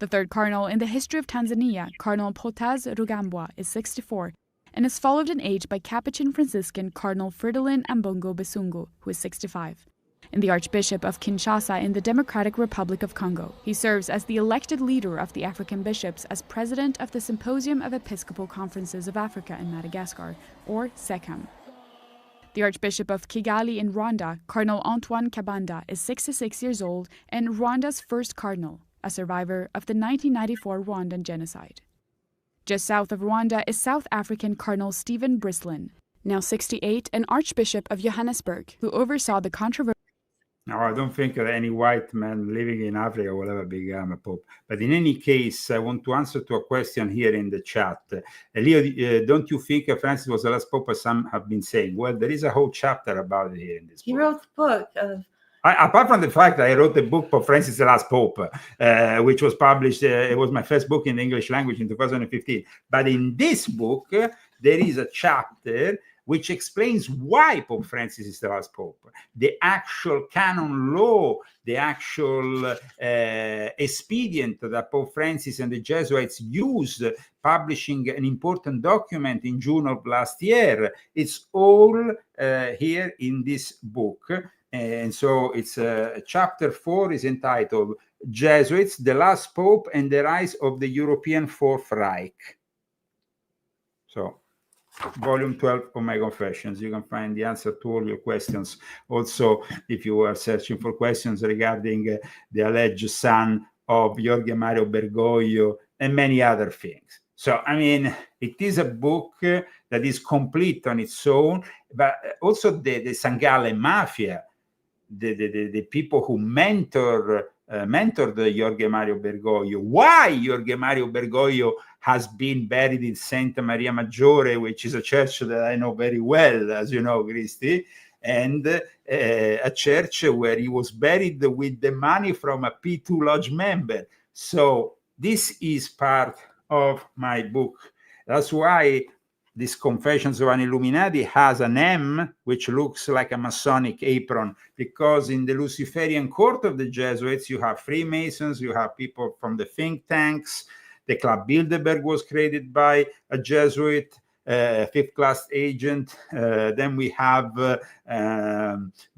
The third cardinal in the history of Tanzania, Cardinal Protaz Rugambwa, is 64 and is followed in age by Capuchin Franciscan Cardinal Ferdinand Ambongo Besungu, who is 65, and the Archbishop of Kinshasa in the Democratic Republic of Congo. He serves as the elected leader of the African bishops as president of the Symposium of Episcopal Conferences of Africa in Madagascar, or SECAM. The Archbishop of Kigali in Rwanda, Cardinal Antoine Kabanda, is 66 years old and Rwanda's first cardinal, a survivor of the 1994 Rwandan genocide. Just south of Rwanda is South African Cardinal Stephen Brislin, now 68, and Archbishop of Johannesburg, who oversaw the controversial. No, I don't think that any white man living in Africa will ever become a pope. But in any case, I want to answer to a question here in the chat. Leo, don't you think Francis was the last pope, as some have been saying? Well, there is a whole chapter about it here in this book. He wrote the book of... Apart from the fact that I wrote the book Pope Francis the Last Pope, which was published, it was my first book in the English language in 2015. But in this book, there is a chapter which explains why Pope Francis is the last pope. The actual canon law, the actual expedient that Pope Francis and the Jesuits used, publishing an important document in June of last year. It's all here in this book. And so it's chapter 4 is entitled Jesuits, the Last Pope and the Rise of the European Fourth Reich. So volume 12 of my confessions. You can find the answer to all your questions. Also, if you are searching for questions regarding the alleged son of Jorge Mario Bergoglio and many other things. So, I mean, it is a book that is complete on its own, but also the Sangale Mafia, the people who mentored Jorge Mario Bergoglio. Why Jorge Mario Bergoglio has been buried in Santa Maria Maggiore, which is a church that I know very well, as you know, Christy, and a church where he was buried with the money from a P2 Lodge member. So this is part of my book. That's why this Confessions of an Illuminati has an M, which looks like a Masonic apron, because in the Luciferian court of the Jesuits, you have Freemasons, you have people from the think tanks. The Club Bilderberg was created by a Jesuit, fifth-class agent. Then we have the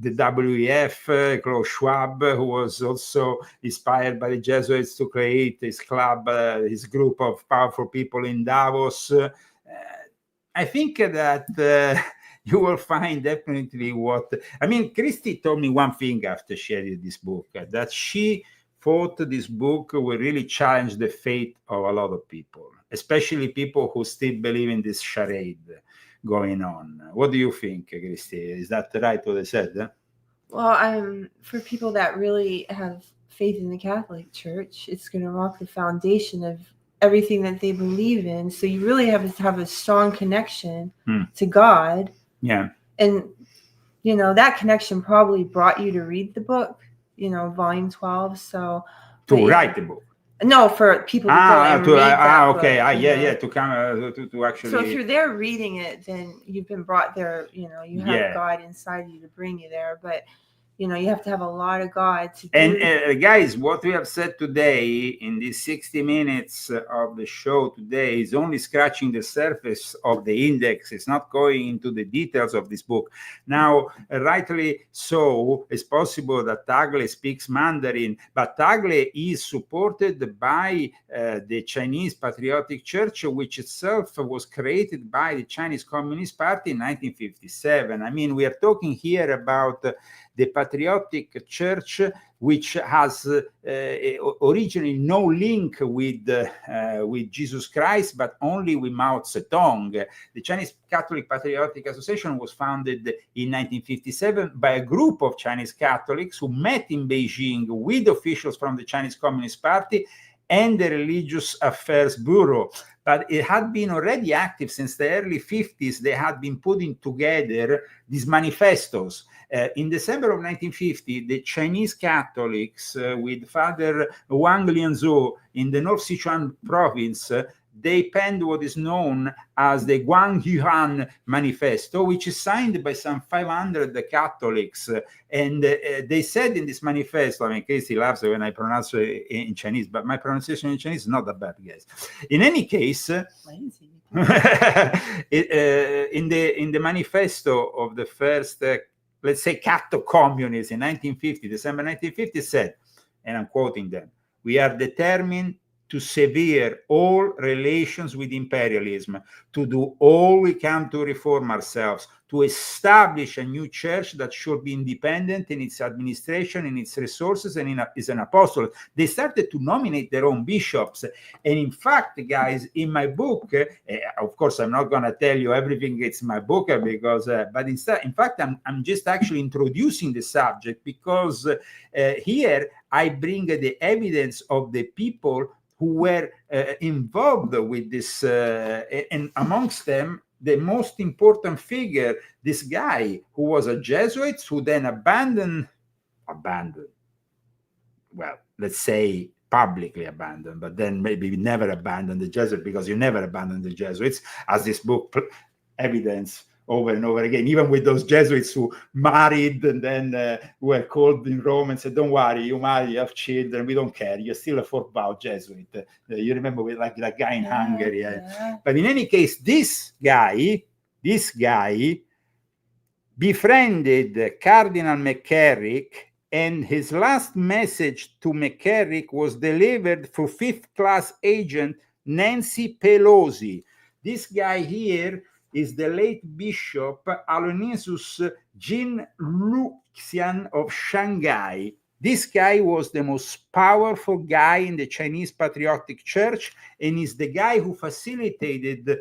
WEF, Klaus Schwab, who was also inspired by the Jesuits to create his club, his group of powerful people in Davos. I think that you will find definitely what... I mean, Christy told me one thing after sharing this book, that she thought this book will really challenge the faith of a lot of people, especially people who still believe in this charade going on. What do you think, Christy? Is that right what I said? Huh? Well, for people that really have faith in the Catholic Church, it's going to rock the foundation of everything that they believe in. So you really have to have a strong connection to God. Yeah. And, you know, that connection probably brought you to read the book, you know, volume 12. So To write the book. no, for people to go and read that okay. book, Yeah. To come to actually. So if you're there reading it, then you've been brought there. You know, you have God inside you to bring you there. But you know, you have to have a lot of God to do. And guys, what we have said today in these 60 minutes of the show today is only scratching the surface of the index. It's not going into the details of this book. Now, rightly so, it's possible that Tagle speaks Mandarin, but Tagle is supported by the Chinese Patriotic Church, which itself was created by the Chinese Communist Party in 1957. I mean, we are talking here about the Patriotic Church, which has originally no link with Jesus Christ, but only with Mao Zedong. The Chinese Catholic Patriotic Association was founded in 1957 by a group of Chinese Catholics who met in Beijing with officials from the Chinese Communist Party and the Religious Affairs Bureau. But it had been already active since the early 50s. They had been putting together these manifestos. In December of 1950, the Chinese Catholics, with Father Wang Lianzhou in the North Sichuan province, they penned what is known as the Guangyuan Manifesto, which is signed by some 500 Catholics. And they said in this manifesto, I mean, Casey laughs when I pronounce it in Chinese, but my pronunciation in Chinese is not that bad, guys. In any case, in the manifesto of the first, let's say, Catho communists in 1950, December 1950, said, and I'm quoting them, "We are determined to sever all relations with imperialism, to do all we can to reform ourselves, to establish a new church that should be independent in its administration, in its resources, and is an apostolate." They started to nominate their own bishops. And in fact, guys, in my book, of course, I'm not going to tell you everything it's my book, because, but instead, in fact, I'm just actually introducing the subject, because here I bring the evidence of the people who were involved with this, and amongst them, the most important figure, this guy who was a Jesuit, who then abandoned, well, let's say publicly abandoned, but then maybe never abandoned the Jesuits, because you never abandon the Jesuits, as this book evidence over and over again, even with those Jesuits who married and then were called in Rome and said, "Don't worry, you marry, you have children, we don't care, you're still a fourth vow Jesuit." You remember with like that guy in Hungary. But in any case, this guy befriended Cardinal McCarrick, and his last message to McCarrick was delivered through fifth-class agent Nancy Pelosi. This guy here is the late Bishop Aloysius Jin Luxian of Shanghai. This guy was the most powerful guy in the Chinese Patriotic Church, and is the guy who facilitated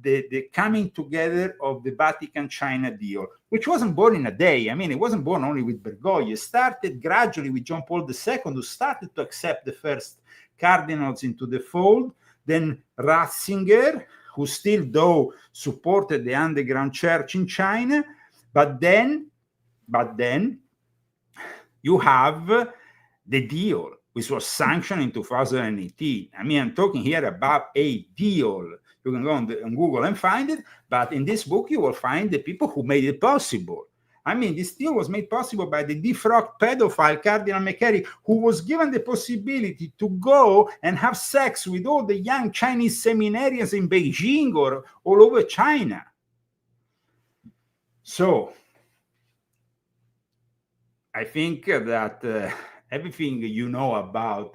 the coming together of the Vatican-China deal, which wasn't born in a day. I mean, it wasn't born only with Bergoglio. It started gradually with John Paul II, who started to accept the first cardinals into the fold. Then Ratzinger, who still, though, supported the underground church in China. But then you have the deal, which was sanctioned in 2018. I mean, I'm talking here about a deal. You can go on Google and find it, but in this book, you will find the people who made it possible. I mean, this deal was made possible by the defrocked pedophile Cardinal McCarrick, who was given the possibility to go and have sex with all the young Chinese seminarians in Beijing or all over China. So, I think that everything you know about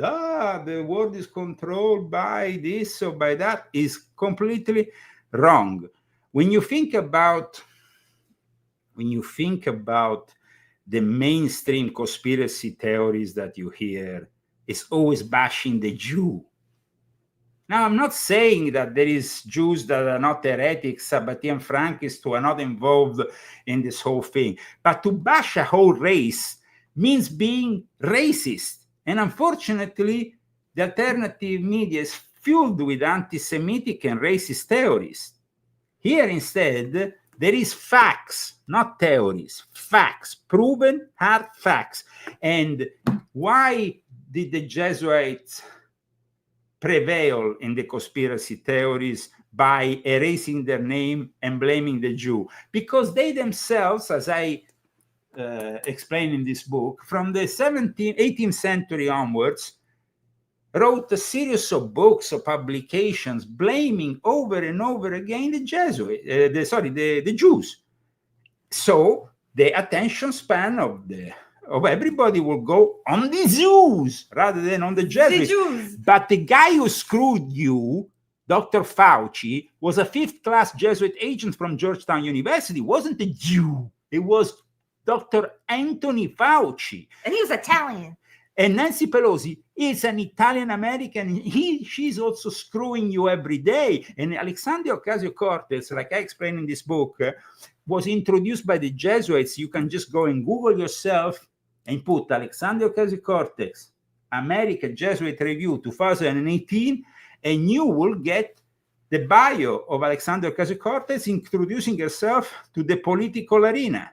the world is controlled by this or by that is completely wrong. When you think about the mainstream conspiracy theories that you hear, it's always bashing the Jew. Now, I'm not saying that there is Jews that are not heretics, Sabbatean Frankists who are not involved in this whole thing. But to bash a whole race means being racist. And unfortunately, the alternative media is fueled with anti-Semitic and racist theories. Here instead, there is facts, not theories, facts, proven hard facts. And why did the Jesuits prevail in the conspiracy theories by erasing their name and blaming the Jew? Because they themselves, as I explain in this book, from the 18th century onwards, wrote a series of books or publications blaming over and over again the the Jews. So the attention span of everybody will go on the Jews rather than on the Jesuits. The Jews. But the guy who screwed you, Dr. Fauci, was a fifth-class Jesuit agent from Georgetown University. It wasn't a Jew. It was Dr. Anthony Fauci. And he was Italian. And Nancy Pelosi is an Italian-American. She's also screwing you every day. And Alexandria Ocasio-Cortez, like I explained in this book, was introduced by the Jesuits. You can just go and Google yourself and put Alexandria Ocasio-Cortez, American Jesuit Review 2018, and you will get the bio of Alexandria Ocasio-Cortez introducing herself to the political arena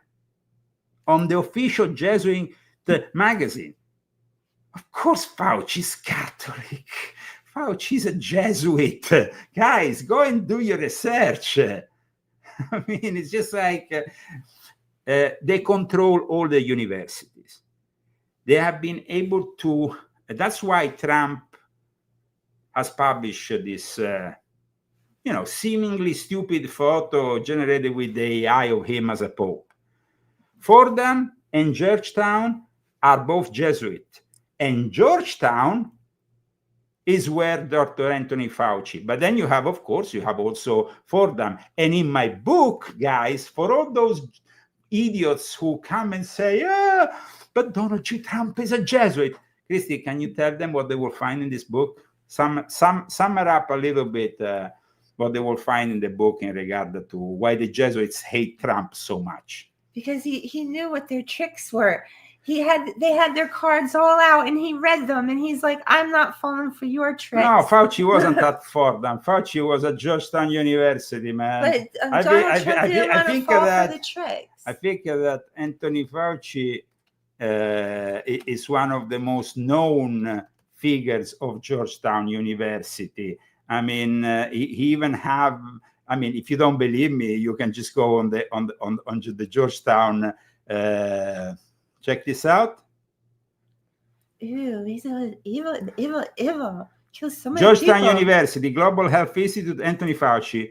on the official Jesuit magazine. Of course, Fauci's Catholic. Fauci's a Jesuit. Guys, go and do your research. I mean, it's just like they control all the universities. They have been able to, that's why Trump has published this, seemingly stupid photo generated with the AI of him as a pope. Fordham and Georgetown are both Jesuit. And Georgetown is where Dr. Anthony Fauci. But then you have also Fordham. And in my book, guys, for all those idiots who come and say, but Donald J. Trump is a Jesuit. Christy, can you tell them what they will find in this book? Summer up a little bit what they will find in the book in regard to why the Jesuits hate Trump so much. Because he knew what their tricks were. They had their cards all out, and he read them, and he's like, "I'm not falling for your tricks." No, Fauci wasn't at Fordham. Fauci was at Georgetown University, man. But Donald Trump didn't want to fall for the tricks. I think that Anthony Fauci is one of the most known figures of Georgetown University. I mean, he even have. I mean, if you don't believe me, you can just go on the Georgetown. Check this out. Ew, he's evil. Kills so many Georgetown people. University, Global Health Institute, Anthony Fauci.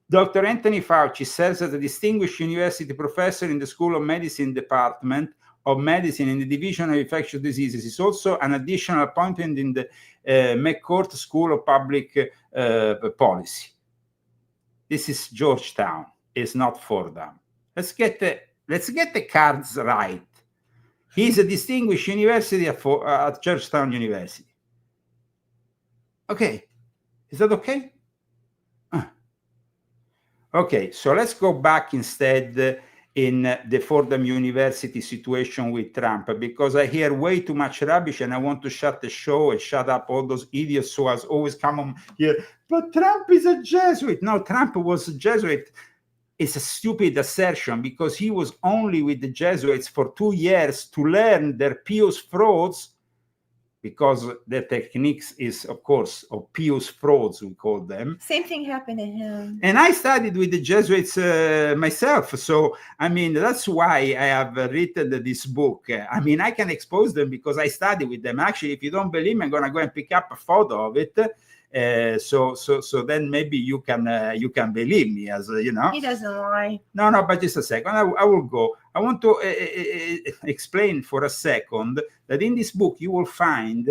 Dr. Anthony Fauci serves as a distinguished university professor in the School of Medicine Department of Medicine in the Division of Infectious Diseases. He's also an additional appointment in the McCourt School of Public Policy. This is Georgetown. It's not Fordham. Let's get the cards right. He's a distinguished university at Georgetown University. Okay. Is that okay? Okay, so let's go back instead in the Fordham University situation with Trump, because I hear way too much rubbish and I want to shut the show and shut up all those idiots who has always come on here. But Trump is a Jesuit. No, Trump was a Jesuit. It's a stupid assertion because he was only with the Jesuits for 2 years to learn their pious frauds, because the techniques is, of course, of pious frauds, we call them. Same thing happened to him. And I studied with the Jesuits myself. So, I mean, that's why I have written this book. I mean, I can expose them because I studied with them. Actually, if you don't believe me, I'm going to go and pick up a photo of it. So then maybe you can believe me, as you know. He doesn't lie. No, but just a second. I will go. I want to explain for a second that in this book you will find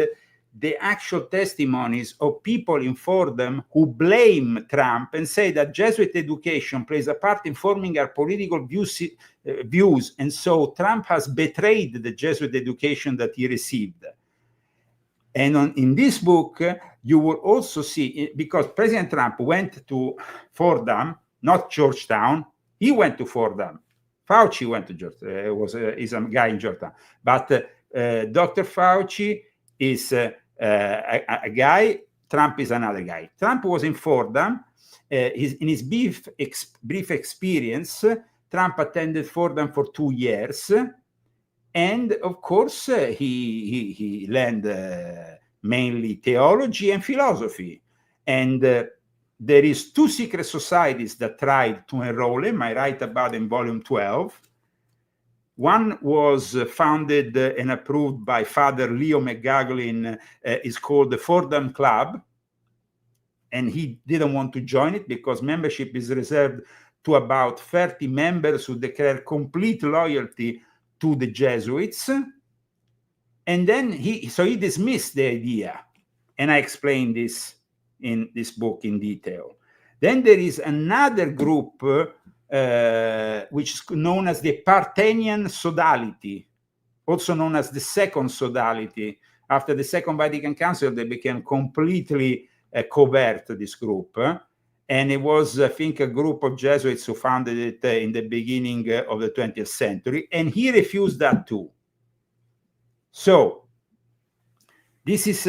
the actual testimonies of people in Fordham who blame Trump and say that Jesuit education plays a part in forming our political views, and so Trump has betrayed the Jesuit education that he received. And in this book, you will also see, because President Trump went to Fordham, not Georgetown. He went to Fordham. Fauci went to Georgetown. Is a guy in Georgetown. But Dr. Fauci is a guy Trump is another guy. Trump was in Fordham. In his brief experience, Trump attended Fordham for 2 years. And of course, he learned mainly theology and philosophy. And there is 2 secret societies that tried to enroll him. I write about in volume 12. One was founded and approved by Father Leo McGuglin. Is called the Fordham Club. And he didn't want to join it because membership is reserved to about 30 members who declare complete loyalty to the Jesuits. And then he dismissed the idea. And I explained this in this book in detail. Then there is another group which is known as the Partenian Sodality, also known as the Second Sodality. After the Second Vatican Council, they became completely covert, this group. And it was, I think, a group of Jesuits who founded it in the beginning of the 20th century. And he refused that too. So this is,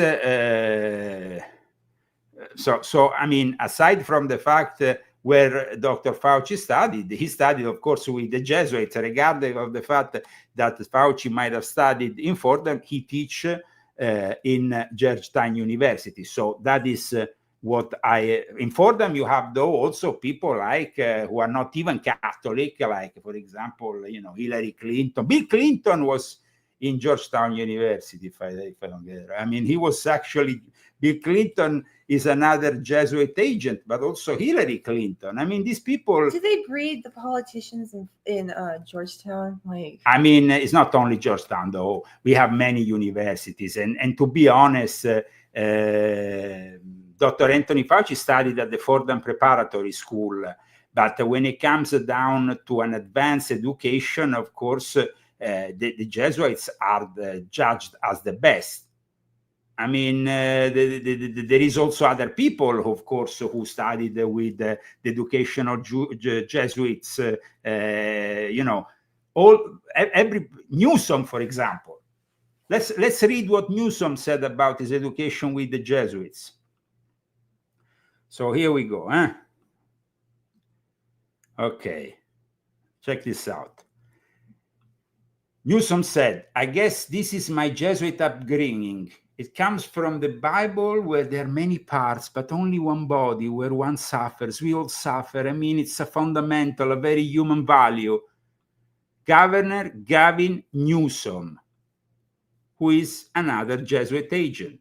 so I mean, aside from the fact where Dr. Fauci studied, he studied, of course, with the Jesuits, regardless of the fact that Fauci might have studied in Fordham, he teach in Georgetown University. So that is what I in Fordham. You have though also people like who are not even Catholic, like for example, Hillary Clinton. Bill Clinton was in Georgetown University, if I don't get it. I mean, he was actually, Bill Clinton is another Jesuit agent, but also Hillary Clinton. I mean, these people. Do they breed the politicians in Georgetown? Like, I mean, it's not only Georgetown, though. We have many universities. And to be honest, Dr. Anthony Fauci studied at the Fordham Preparatory School. But when it comes down to an advanced education, of course, the Jesuits are judged as the best. I mean, there is also other people, of course, who studied with the educational Jesuits. Every Newsom, for example. Let's read what Newsom said about his education with the Jesuits. So here we go. Okay, check this out. Newsom said, "I guess this is my Jesuit upbringing. It comes from the Bible, where there are many parts, but only one body, where one suffers. We all suffer. I mean, it's a fundamental, a very human value." Governor Gavin Newsom, who is another Jesuit agent.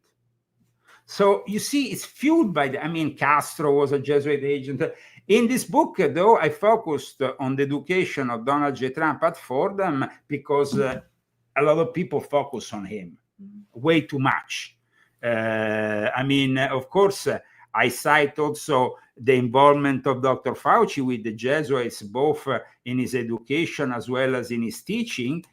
So you see, it's fueled by Castro was a Jesuit agent. In this book, though, I focused on the education of Donald J. Trump at Fordham because a lot of people focus on him way too much. Of course, I cite also the involvement of Dr. Fauci with the Jesuits, both in his education as well as in his teaching.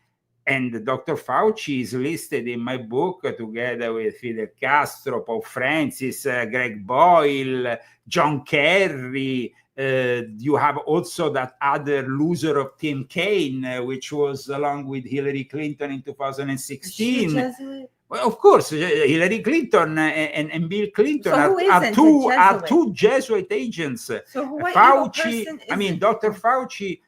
And Dr. Fauci is listed in my book together with Fidel Castro, Pope Francis, Greg Boyle, John Kerry. You have also that other loser of Tim Kaine, which was along with Hillary Clinton in 2016. Well, of course, Hillary Clinton and Bill Clinton are two Jesuit agents. So Fauci, Dr. Fauci,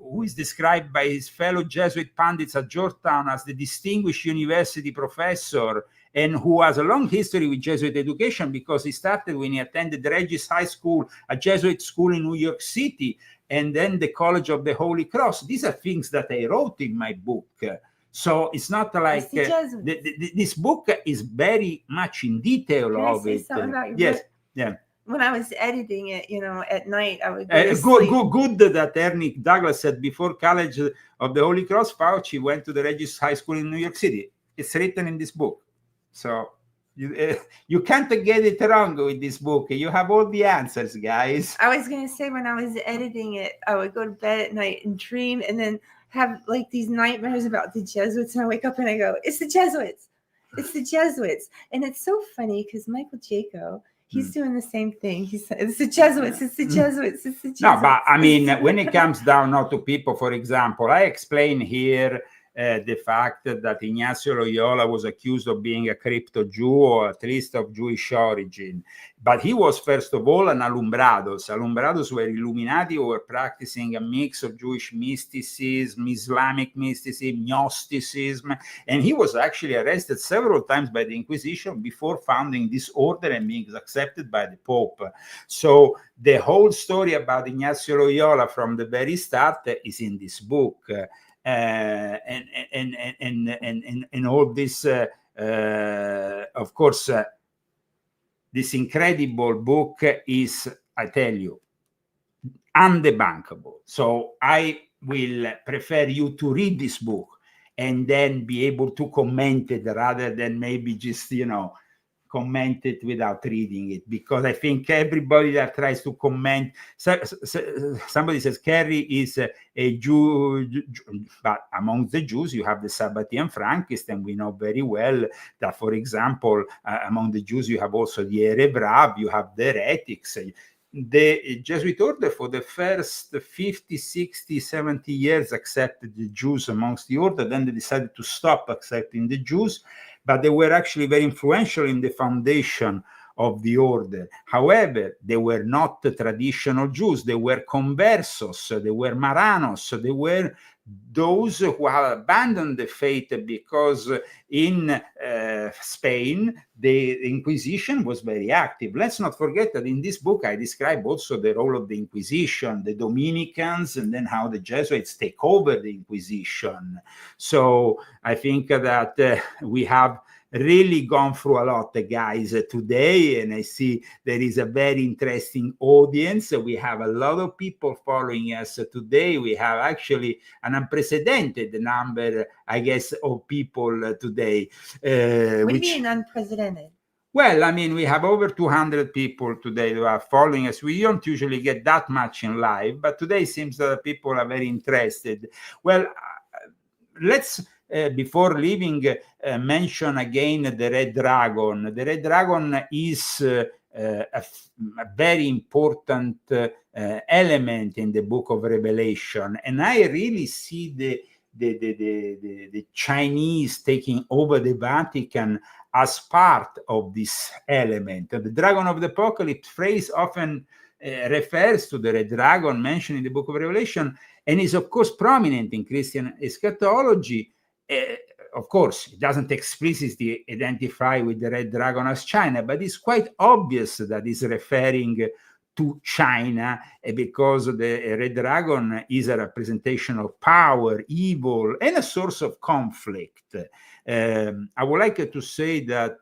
who is described by his fellow Jesuit pundits at Georgetown as the distinguished university professor, and who has a long history with Jesuit education because he started when he attended Regis High School, a Jesuit school in New York City, and then the College of the Holy Cross. These are things that I wrote in my book. So it's not like this book is very much in detail. Can of it. Yes, yeah. When I was editing it, at night, I would go to sleep. Good that Ernie Douglas said before College of the Holy Cross, Fauci went to the Regis High School in New York City. It's written in this book. So you can't get it wrong with this book. You have all the answers, guys. I was going to say, when I was editing it, I would go to bed at night and dream and then have like these nightmares about the Jesuits. And I wake up and I go, it's the Jesuits. It's the Jesuits. And it's so funny because Michael Jaco, he's doing the same thing. He said, it's the Jesuits, it's the Jesuits, it's the Jesuits. No, but when it comes down now to people, for example, I explain here the fact that Ignacio Loyola was accused of being a crypto Jew, or at least of Jewish origin. But he was, first of all, an Alumbrados. Alumbrados were Illuminati who were practicing a mix of Jewish mysticism, Islamic mysticism, Gnosticism, and he was actually arrested several times by the Inquisition before founding this order and being accepted by the Pope. So the whole story about Ignacio Loyola from the very start is in this book. And all this, of course, this incredible book is, I tell you, undebunkable. So I will prefer you to read this book and then be able to comment it rather than maybe just, comment it without reading it, because I think everybody that tries to comment, somebody says Kerry is a Jew, but among the Jews you have the Sabbatean Frankists, and we know very well that, for example, among the Jews you have also the Erev Rav, you have the heretics. The Jesuit order for the first 50, 60, 70 years accepted the Jews amongst the order, then they decided to stop accepting the Jews, but they were actually very influential in the foundation of the order. However, they were not the traditional Jews. They were conversos, they were Maranos, they were those who had abandoned the faith because in Spain, the Inquisition was very active. Let's not forget that in this book, I describe also the role of the Inquisition, the Dominicans, and then how the Jesuits take over the Inquisition. So I think that we have really gone through a lot, guys, today, and I see there is a very interesting audience. We have a lot of people following us today. We have actually an unprecedented number, I guess, of people today. What do you mean unprecedented? Well, I mean, we have over 200 people today who are following us. We don't usually get that much in live, but today seems that people are very interested. Well, let's before leaving, mention again the Red Dragon. The Red Dragon is a very important element in the Book of Revelation, and I really see the Chinese taking over the Vatican as part of this element. The Dragon of the Apocalypse phrase often refers to the Red Dragon mentioned in the Book of Revelation, and is of course prominent in Christian eschatology. Of course, it doesn't explicitly identify with the Red Dragon as China, but it's quite obvious that it's referring to China, because the Red Dragon is a representation of power, evil, and a source of conflict. I would like to say that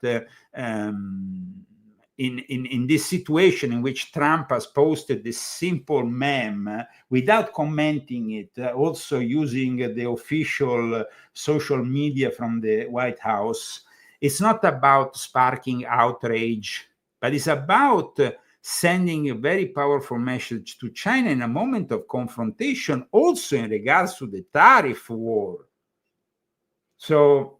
in this situation in which Trump has posted this simple meme without commenting it, also using the official social media from the White House, it's not about sparking outrage, but it's about sending a very powerful message to China in a moment of confrontation, also in regards to the tariff war. So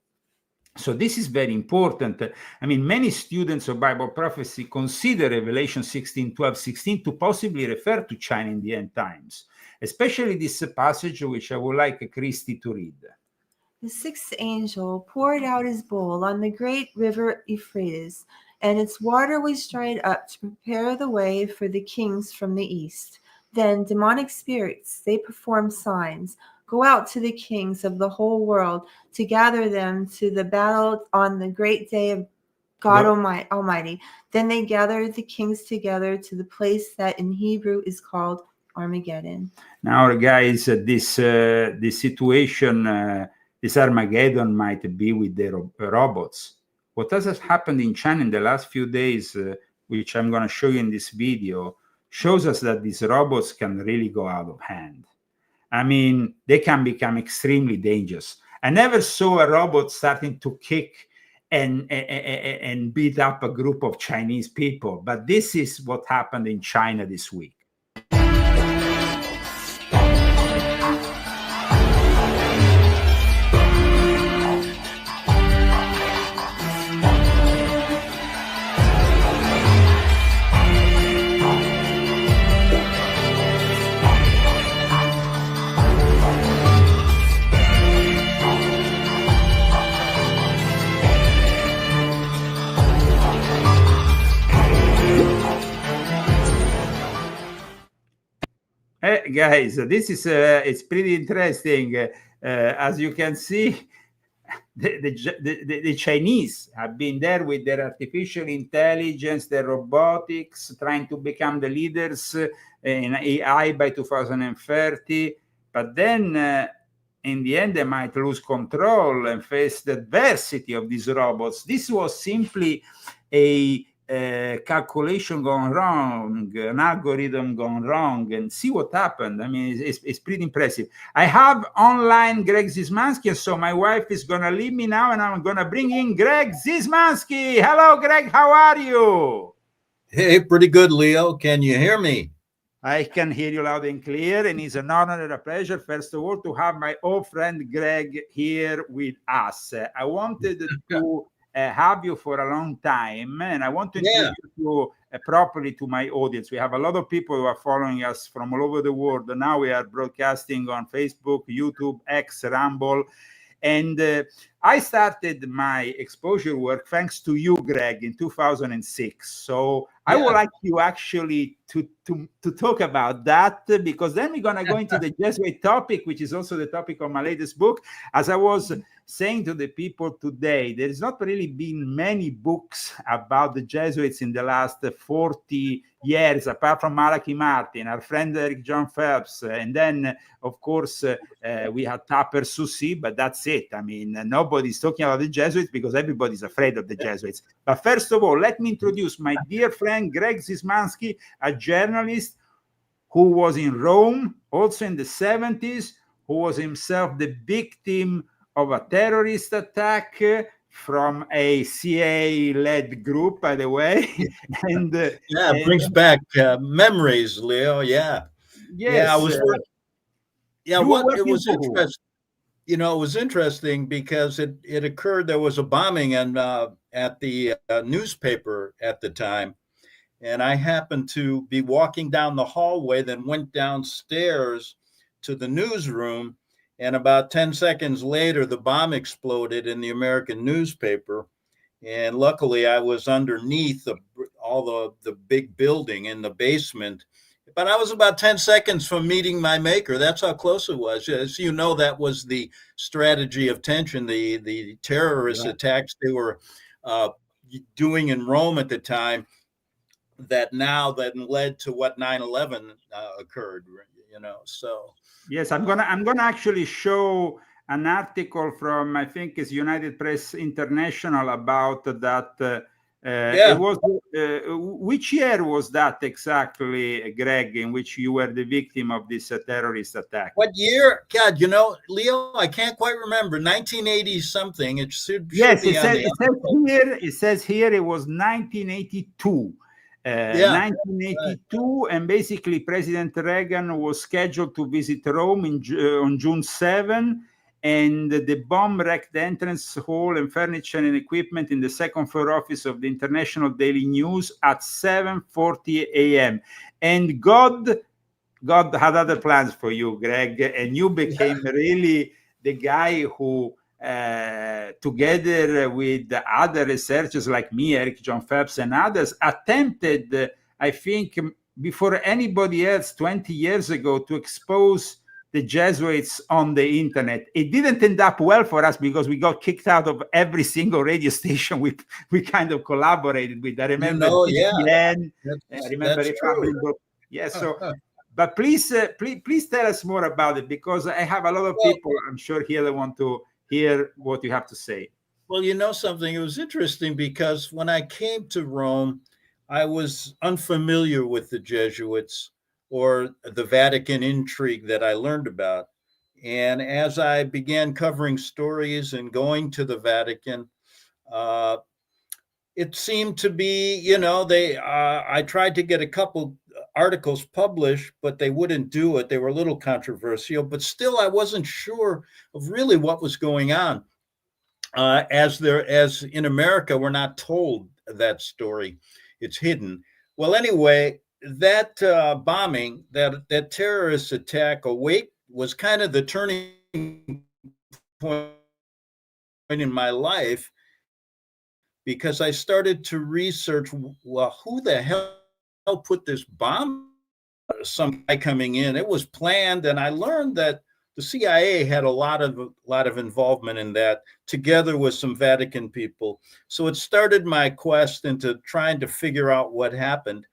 this is very important. I mean, many students of Bible prophecy consider Revelation 16, 12, 16 to possibly refer to China in the end times, especially this passage, which I would like Christy to read. The sixth angel poured out his bowl on the great river Euphrates, and its water was dried up to prepare the way for the kings from the east. Then demonic spirits, they perform signs, go out to the kings of the whole world to gather them to the battle on the great day of God Almighty. Then they gather the kings together to the place that in Hebrew is called Armageddon. Now, guys, this situation, this Armageddon might be with the robots. What has happened in China in the last few days, which I'm going to show you in this video, shows us that these robots can really go out of hand. I mean, they can become extremely dangerous. I never saw a robot starting to kick and beat up a group of Chinese people, but this is what happened in China this week. guys, this is it's pretty interesting. As you can see, the Chinese have been there with their artificial intelligence, their robotics, trying to become the leaders in AI by 2030. But then, in the end, they might lose control and face the adversity of these robots. This was simply a calculation gone wrong, an algorithm gone wrong, and see what happened. I mean, it's pretty impressive. I have online Greg Zismansky, and so my wife is going to leave me now, and I'm going to bring in Greg Zismansky. Hello, Greg. How are you? Hey, pretty good, Leo. Can you hear me? I can hear you loud and clear, and it's an honor and a pleasure, first of all, to have my old friend Greg here with us. I wanted to have you for a long time, and I want to introduce you properly to my audience. We have a lot of people who are following us from all over the world. Now we are broadcasting on Facebook, YouTube, X, Rumble, and I started my exposure work thanks to you, Greg, in 2006. So I would like you actually to talk about that, because then we're going to go into the Jesuit topic, which is also the topic of my latest book. As I was saying to the people today, there's not really been many books about the Jesuits in the last 40 years, apart from Malachi Martin, our friend Eric John Phelps, and then, of course, we had Tupper Susi, but that's it. I mean, nobody's talking about the Jesuits because everybody's afraid of the Jesuits. But first of all, let me introduce my dear friend Greg Zismansky, a journalist who was in Rome, also in the 70s, who was himself the victim of a terrorist attack from a CIA-led group, by the way. And it brings back memories, Leo. Yeah. Yes. Yeah, I was. It was interesting. You know, it was interesting because it occurred. There was a bombing and at the newspaper at the time, and I happened to be walking down the hallway, then went downstairs to the newsroom. And about 10 seconds later, the bomb exploded in the American newspaper. And luckily, I was underneath all the big building in the basement. But I was about 10 seconds from meeting my maker. That's how close it was. As you know, that was the strategy of tension, the terrorist attacks they were doing in Rome at the time that led to what 9/11 occurred, you know, so. Yes, I'm gonna actually show an article from, I think it's United Press International, about that. It was which year was that exactly, Greg, in which you were the victim of this terrorist attack? What year? God, you know, Leo, I can't quite remember. 1980 something. It should yes, be it says here it was 1982. 1982, and basically President Reagan was scheduled to visit Rome on June 7, and the bomb wrecked the entrance hall and furniture and equipment in the second floor office of the International Daily News at 7:40 a.m. And God had other plans for you, Greg, and you became really the guy who, together with other researchers like me, Eric John Phelps, and others, attempted, I think, before anybody else 20 years ago, to expose the Jesuits on the internet. It didn't end up well for us because we got kicked out of every single radio station we kind of collaborated with. I remember TGN, I remember Republic. Yes, so. But please tell us more about it, because I have a lot of people, I'm sure, here that want to hear what you have to say. Well, you know something, it was interesting because when I came to Rome, I was unfamiliar with the Jesuits or the Vatican intrigue that I learned about. And as I began covering stories and going to the Vatican, it seemed to be, you know, I tried to get a couple articles published, but they wouldn't do it. They were a little controversial, but still I wasn't sure of really what was going on. As in America, we're not told that story. It's hidden. Well, anyway, that bombing, that terrorist attack was kind of the turning point in my life, because I started to research, well, who the hell put this bomb some guy coming in. It was planned, and I learned that the CIA had a lot of involvement in that, together with some Vatican people. So it started my quest into trying to figure out what happened,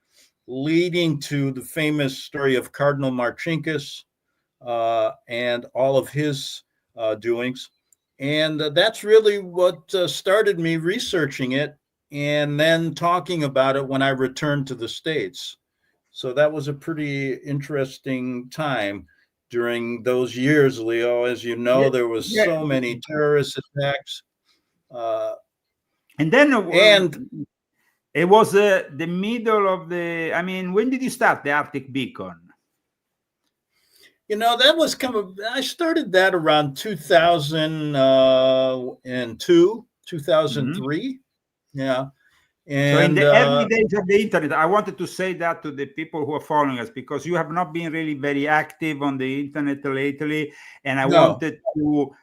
leading to the famous story of Cardinal Marcinkus and all of his doings. And that's really what started me researching it and then talking about it when I returned to the States. So that was a pretty interesting time during those years, Leo. As you know, there was so many terrorist attacks. And then it was the middle of the, I mean, when did you start the Arctic Beacon? You know, that was I started that around 2002, 2003. Yeah. And so in the early days of the internet, I wanted to say that to the people who are following us, because you have not been really very active on the internet lately. And I wanted to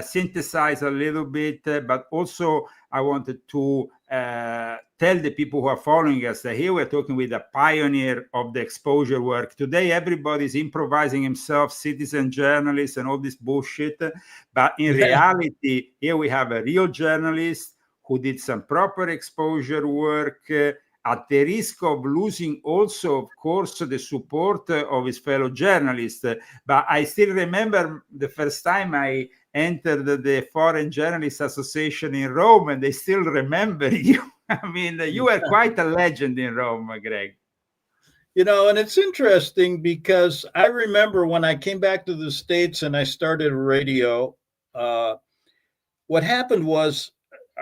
synthesize a little bit, but also I wanted to tell the people who are following us that here we're talking with a pioneer of the exposure work. Today, everybody's improvising himself, citizen journalists and all this bullshit. But in reality, here we have a real journalist who did some proper exposure work, at the risk of losing also, of course, the support of his fellow journalists. But I still remember the first time I entered the Foreign Journalists Association in Rome, and they still remember you. I mean, you were quite a legend in Rome, Greg. You know, and it's interesting because I remember when I came back to the States and I started radio, what happened was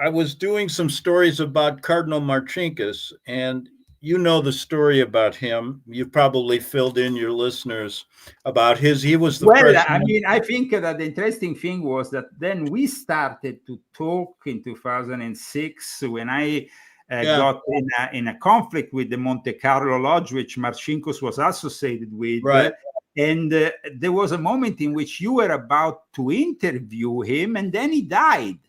I was doing some stories about Cardinal Marcinkus, and you know the story about him. You've probably filled in your listeners about he was the president. I mean, I think that the interesting thing was that then we started to talk in 2006 when I got in a conflict with the Monte Carlo Lodge, which Marcinkus was associated with. Right. And there was a moment in which you were about to interview him, and then he died.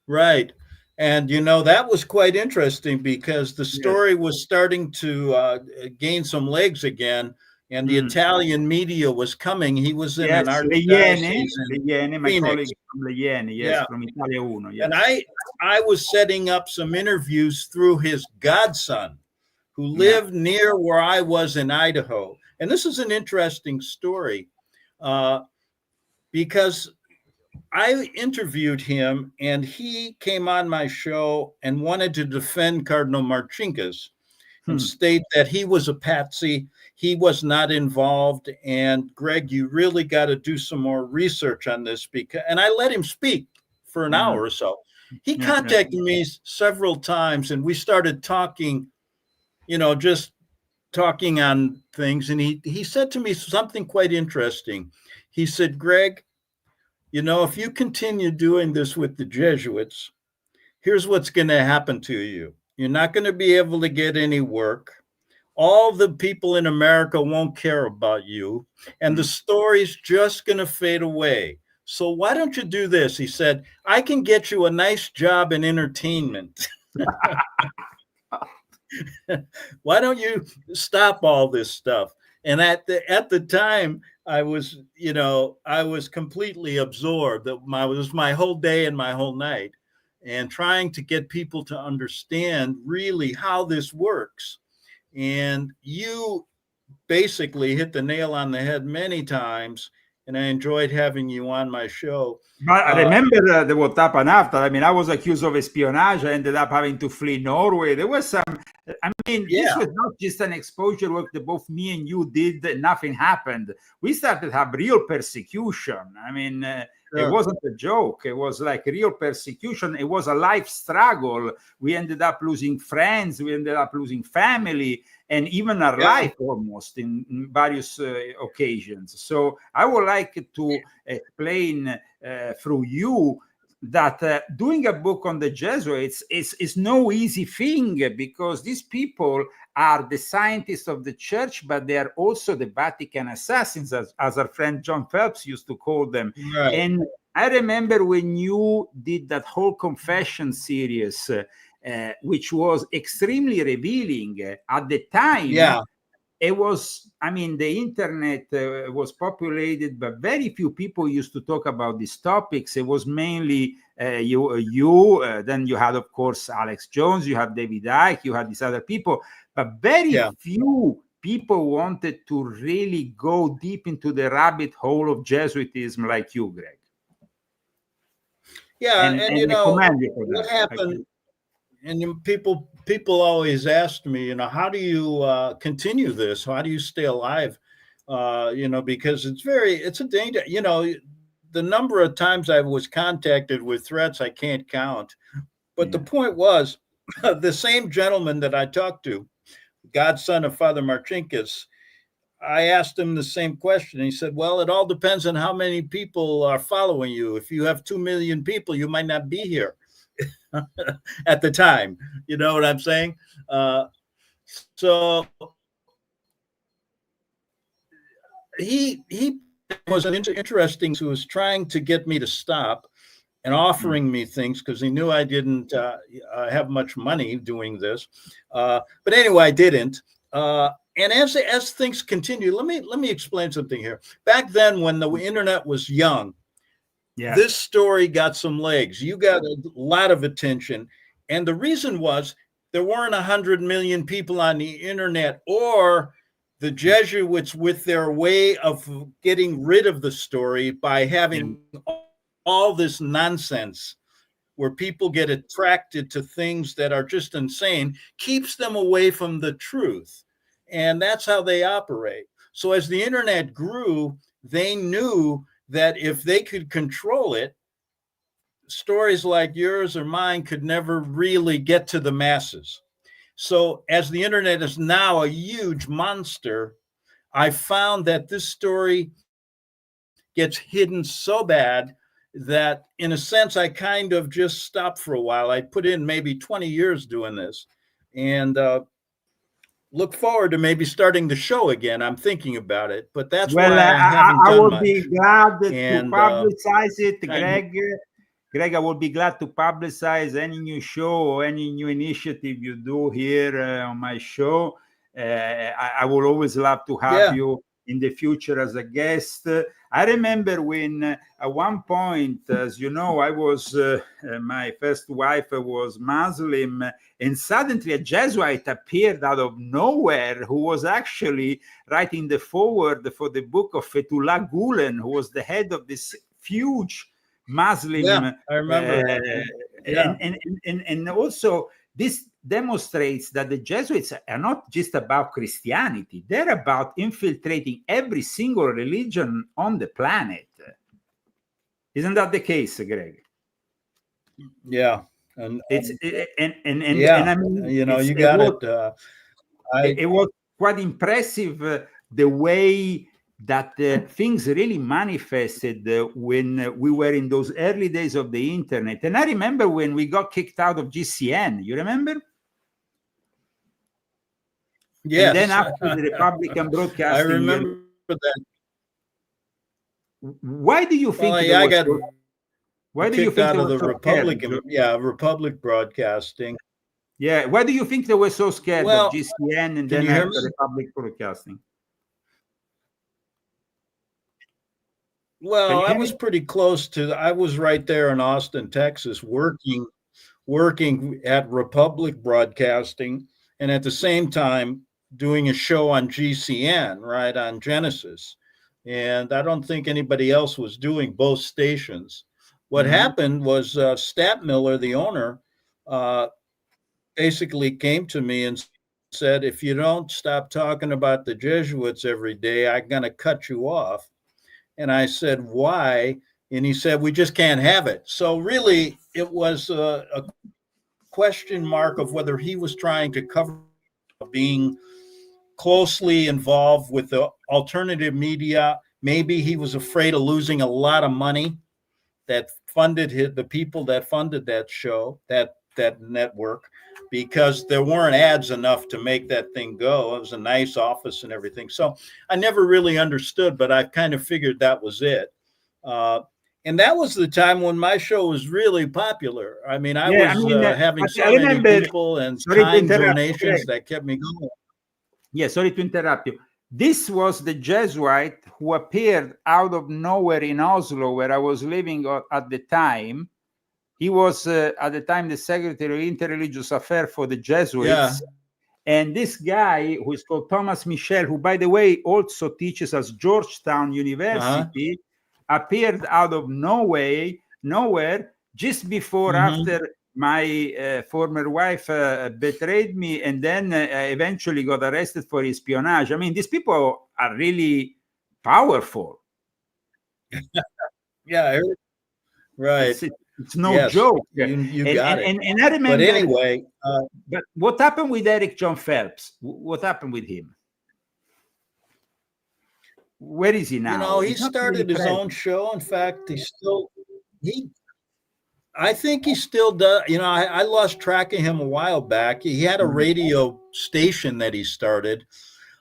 Right. And, you know, that was quite interesting because the story was starting to gain some legs again, and the Italian media was coming. He was in an archdiocese in my colleague from Le from Italia Uno. Yes. And I was setting up some interviews through his godson, who lived near where I was in Idaho. And this is an interesting story because I interviewed him, and he came on my show and wanted to defend Cardinal Marcinkus and state that he was a patsy, he was not involved, and Greg, you really got to do some more research on this. And I let him speak for an hour or so. He contacted me several times, and we started talking, you know, just talking on things. And he said to me something quite interesting. He said, Greg, you know, if you continue doing this with the Jesuits, here's what's going to happen to you. You're not going to be able to get any work. All the people in America won't care about you, and the story's just going to fade away. So why don't you do this? He said, I can get you a nice job in entertainment. Why don't you stop all this stuff? And at the time, I was completely absorbed. It was my whole day and my whole night, and trying to get people to understand really how this works. And you basically hit the nail on the head many times, and I enjoyed having you on my show. But I remember what happened after. I mean, I was accused of espionage. I ended up having to flee Norway. There was some, I mean, this was not just an exposure work that both me and you did, and nothing happened. We started to have real persecution. I mean, it wasn't a joke. It was like real persecution. It was a life struggle. We ended up losing friends. We ended up losing family, and even our life almost in various occasions. So I would like to explain through you that doing a book on the Jesuits is no easy thing, because these people are the scientists of the church, but they are also the Vatican assassins, as our friend John Phelps used to call them. Right. And I remember when you did that whole confession series, which was extremely revealing at the time. it was, I mean, the internet was populated, but very few people used to talk about these topics. It was mainly you, then you had, of course, Alex Jones, you had David Icke, you had these other people, but very few people wanted to really go deep into the rabbit hole of Jesuitism like you, Greg. Yeah, and you know, what that. happened, and people always asked me, you know, how do you continue this? How do you stay alive? You know, because it's a danger. You know, the number of times I was contacted with threats, I can't count. But the point was, the same gentleman that I talked to, godson of Father Marcinkus, I asked him the same question. He said, well, it all depends on how many people are following you. If you have 2 million people, you might not be here at the time. You know what I'm saying? So he was an interesting, who was trying to get me to stop and offering me things because he knew I didn't have much money doing this. But anyway, I didn't. And as things continue, let me explain something here. Back then, when the internet was young, this story got some legs. You got a lot of attention, and the reason was there weren't 100 million people on the internet, or the Jesuits with their way of getting rid of the story by having all this nonsense where people get attracted to things that are just insane, keeps them away from the truth. And that's how they operate. So as the internet grew, they knew that if they could control it, stories like yours or mine could never really get to the masses. So as the internet is now a huge monster, I found that this story gets hidden so bad that in a sense, I kind of just stopped for a while. I put in maybe 20 years doing this, and look forward to maybe starting the show again. I'm thinking about it, but that's why I haven't done much. I would be glad to publicize it, Greg. Greg, I would be glad to publicize any new show or any new initiative you do here on my show. I would always love to have you in the future as a guest. I remember when at one point, as you know, I was, my first wife was Muslim, and suddenly a Jesuit appeared out of nowhere who was actually writing the foreword for the book of Fethullah Gulen, who was the head of this huge Muslim. I remember. And also this demonstrates that the Jesuits are not just about Christianity. They're about infiltrating every single religion on the planet. Isn't that the case, Greg? Yeah. And I mean, you know, you got it. It was quite impressive the way that things really manifested when we were in those early days of the internet. And I remember when we got kicked out of GCN, you remember? Yes. And then after the Republican broadcasting, I remember that. Why do you think? Well, I got kicked out of the Republican, Republic Broadcasting. Yeah, why do you think they were so scared of GCN and then after the Republic Broadcasting? Well, I was pretty close to. I was right there in Austin, Texas, working at Republic Broadcasting, and at the same time doing a show on GCN, right, on Genesis. And I don't think anybody else was doing both stations. What happened was Stadtmiller, the owner, basically came to me and said, if you don't stop talking about the Jesuits every day, I'm going to cut you off. And I said, why? And he said, we just can't have it. So really, it was a question mark of whether he was trying to cover being closely involved with the alternative media. Maybe he was afraid of losing a lot of money that funded the people that funded that show, that network, because there weren't ads enough to make that thing go. It was a nice office and everything. So I never really understood, but I kind of figured that was it. And that was the time when my show was really popular. I mean, I was having so many people and kind donations that kept me going. Yeah, sorry to interrupt you. This was the Jesuit who appeared out of nowhere in Oslo, where I was living at the time. He was at the time the Secretary of Interreligious Affairs for the Jesuits. And this guy, who is called Thomas Michel, who, by the way, also teaches at Georgetown University, appeared out of nowhere just before after my former wife betrayed me, and then eventually got arrested for espionage. I mean, these people are really powerful. Yeah, right. It's no joke. You got it. And I remember. But anyway, but what happened with Eric John Phelps? What happened with him? Where is he now? You know, he started his own show. In fact, I think he still does. You know, I lost track of him a while back. He had a radio station that he started,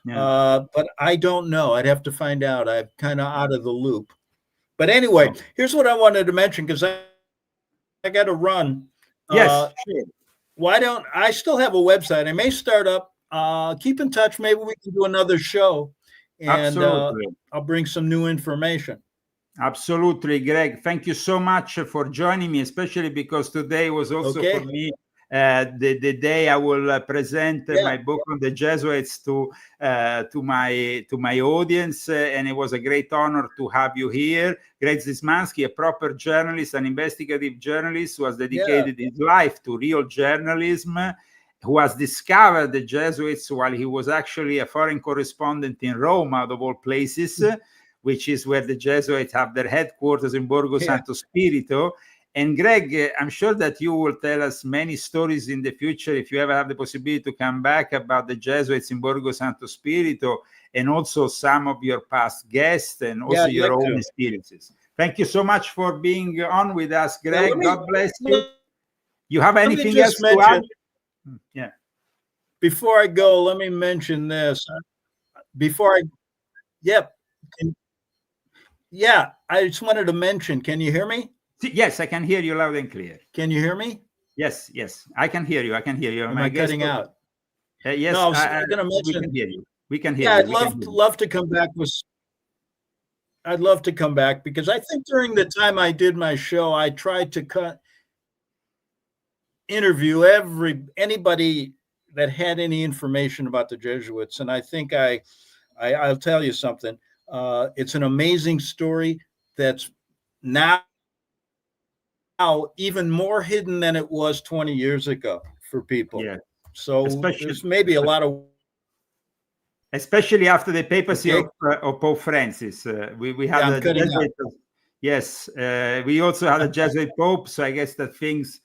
but I don't know. I'd have to find out. I'm kind of out of the loop. But anyway, here's what I wanted to mention, because I got to run. Yes, sure. Why don't I still have a website? I may start up. Keep in touch. Maybe we can do another show, and I'll bring some new information. Absolutely, Greg. Thank you so much for joining me, especially because today was also for me the day I will present my book on the Jesuits to my audience, and it was a great honor to have you here. Greg Zismansky, a proper journalist, an investigative journalist who has dedicated his life to real journalism, who has discovered the Jesuits while he was actually a foreign correspondent in Rome, out of all places, which is where the Jesuits have their headquarters in Borgo Santo Spirito. And Greg, I'm sure that you will tell us many stories in the future, if you ever have the possibility to come back, about the Jesuits in Borgo Santo Spirito, and also some of your past guests, and also your own experiences. Thank you so much for being on with us, Greg. God bless you. You have anything else to add? Yeah. Before I go, let me mention this. I just wanted to mention, can you hear me? Yes, I can hear you loud and clear. Can you hear me? Yes, I can hear you. Am I cutting out? Yes, no, I'm going to mention. We can hear you. We can hear you. I'd love to come back I'd love to come back, because I think during the time I did my show, I tried to interview anybody that had any information about the Jesuits, and I think I'll tell you something. It's an amazing story that's now even more hidden than it was 20 years ago for people. Yeah. So there's maybe a lot of, especially after the papacy of Pope Francis. We had a Jesuit. Yes, we also had a Jesuit Pope, so I guess that things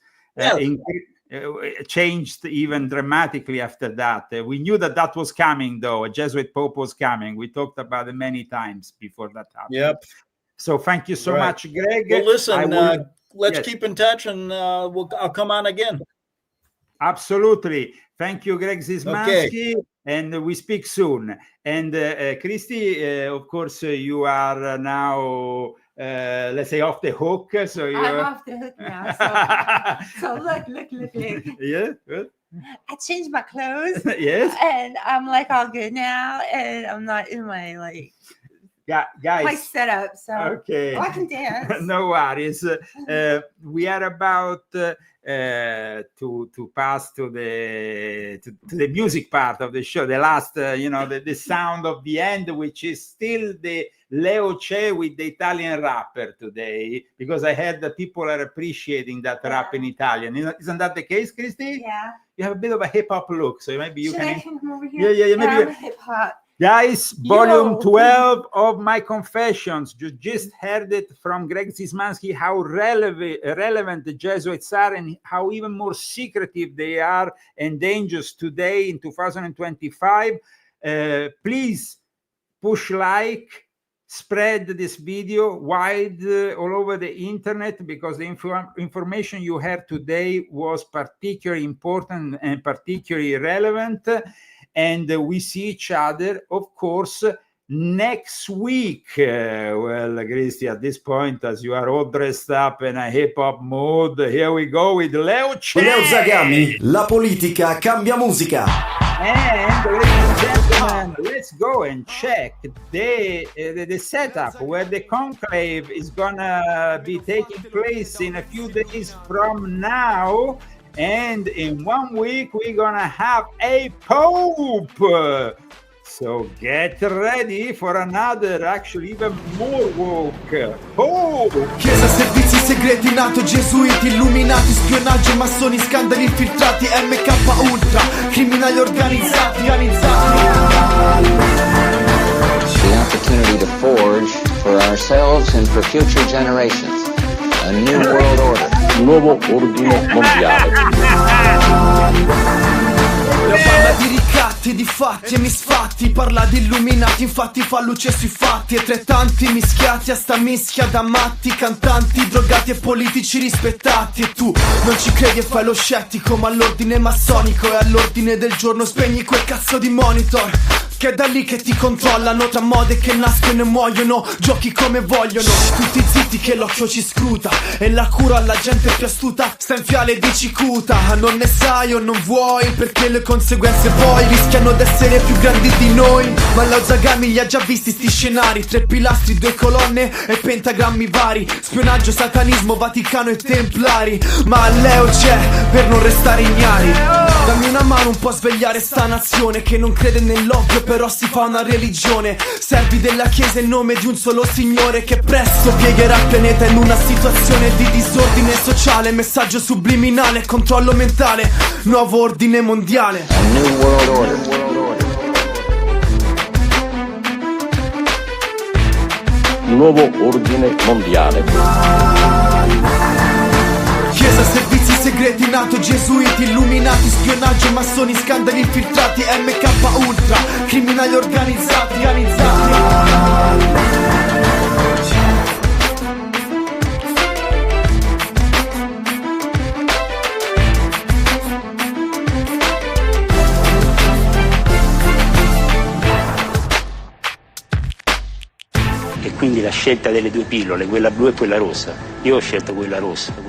changed even dramatically after that. We knew that was coming, though. A Jesuit Pope was coming. We talked about it many times before that happened. Yep. So thank you so much, Greg. Well, listen, let's keep in touch, and I'll come on again. Absolutely. Thank you, Greg Zismansky. And we speak soon. And Christy, of course, you are now, let's say, off the hook. So I'm off the hook now. So look. Yeah, good. I changed my clothes. Yes. And I'm like all good now. And I'm not in my guys, my setup, so I can dance. No worries. We are about to pass to the music part of the show. The last, the sound of the end, which is still the Leo Che with the Italian rapper today, because I heard that people are appreciating that rap in Italian. Isn't that the case, Christy? Yeah. You have a bit of a hip hop look, so maybe you can. I come over here? Yeah. Maybe hip hop. Guys, volume 12 of my confessions. You just heard it from Greg Zismansky, how relevant the Jesuits are, and how even more secretive they are and dangerous today in 2025. Please push like, spread this video wide all over the internet, because the information you heard today was particularly important and particularly relevant. And we see each other, of course, next week. Well, Christy, at this point, as you are all dressed up in a hip-hop mode, here we go with Leo Che. Leo Zagami, la politica cambia musica. And ladies and gentlemen, let's go and check the setup where the conclave is gonna be taking place in a few days from now. And in 1 week, we're gonna have a pope. So get ready for another, actually even more woke pope. Chiesa, servizi segreti, NATO, gesuiti, illuminati, spionaggio, massoni, scandali infiltrati, MK Ultra, criminali organizzati. The opportunity to forge for ourselves and for future generations a new world order. Nuovo ordine mondiale. Parla di ricatti, di fatti e misfatti. Parla di illuminati, infatti fa luce sui fatti. E tra tanti mischiati a sta mischia da matti, cantanti, drogati e politici rispettati. E tu non ci credi e fai lo scettico, ma all'ordine massonico e all'ordine del giorno spegni quel cazzo di monitor, che è da lì che ti controllano, tra mode che nascono e muoiono, giochi come vogliono. Tutti zitti che l'occhio ci scruta e la cura alla gente più astuta sta in fiale di cicuta. Non ne sai o non vuoi, perché le conseguenze poi rischiano d'essere più grandi di noi. Ma la Zagami li ha già visti sti scenari, 3 pilastri, 2 colonne e pentagrammi vari, spionaggio, satanismo, Vaticano e templari. Ma Leo c'è per non restare ignari. Dammi una mano un po' a svegliare sta nazione che non crede nell'ovvio, però si fa una religione. Servi della chiesa in nome di un solo signore che presto piegherà il pianeta in una situazione di disordine sociale. Messaggio subliminale, controllo mentale, nuovo ordine mondiale. A new world order. Nuovo ordine mondiale. Chiesa, servizi segreti, NATO, gesuiti, illuminati, spionaggio, massoni, scandali infiltrati, MK Ultra, criminali organizzati. E quindi la scelta delle 2 pillole, quella blu e quella rossa. Io ho scelto quella rossa.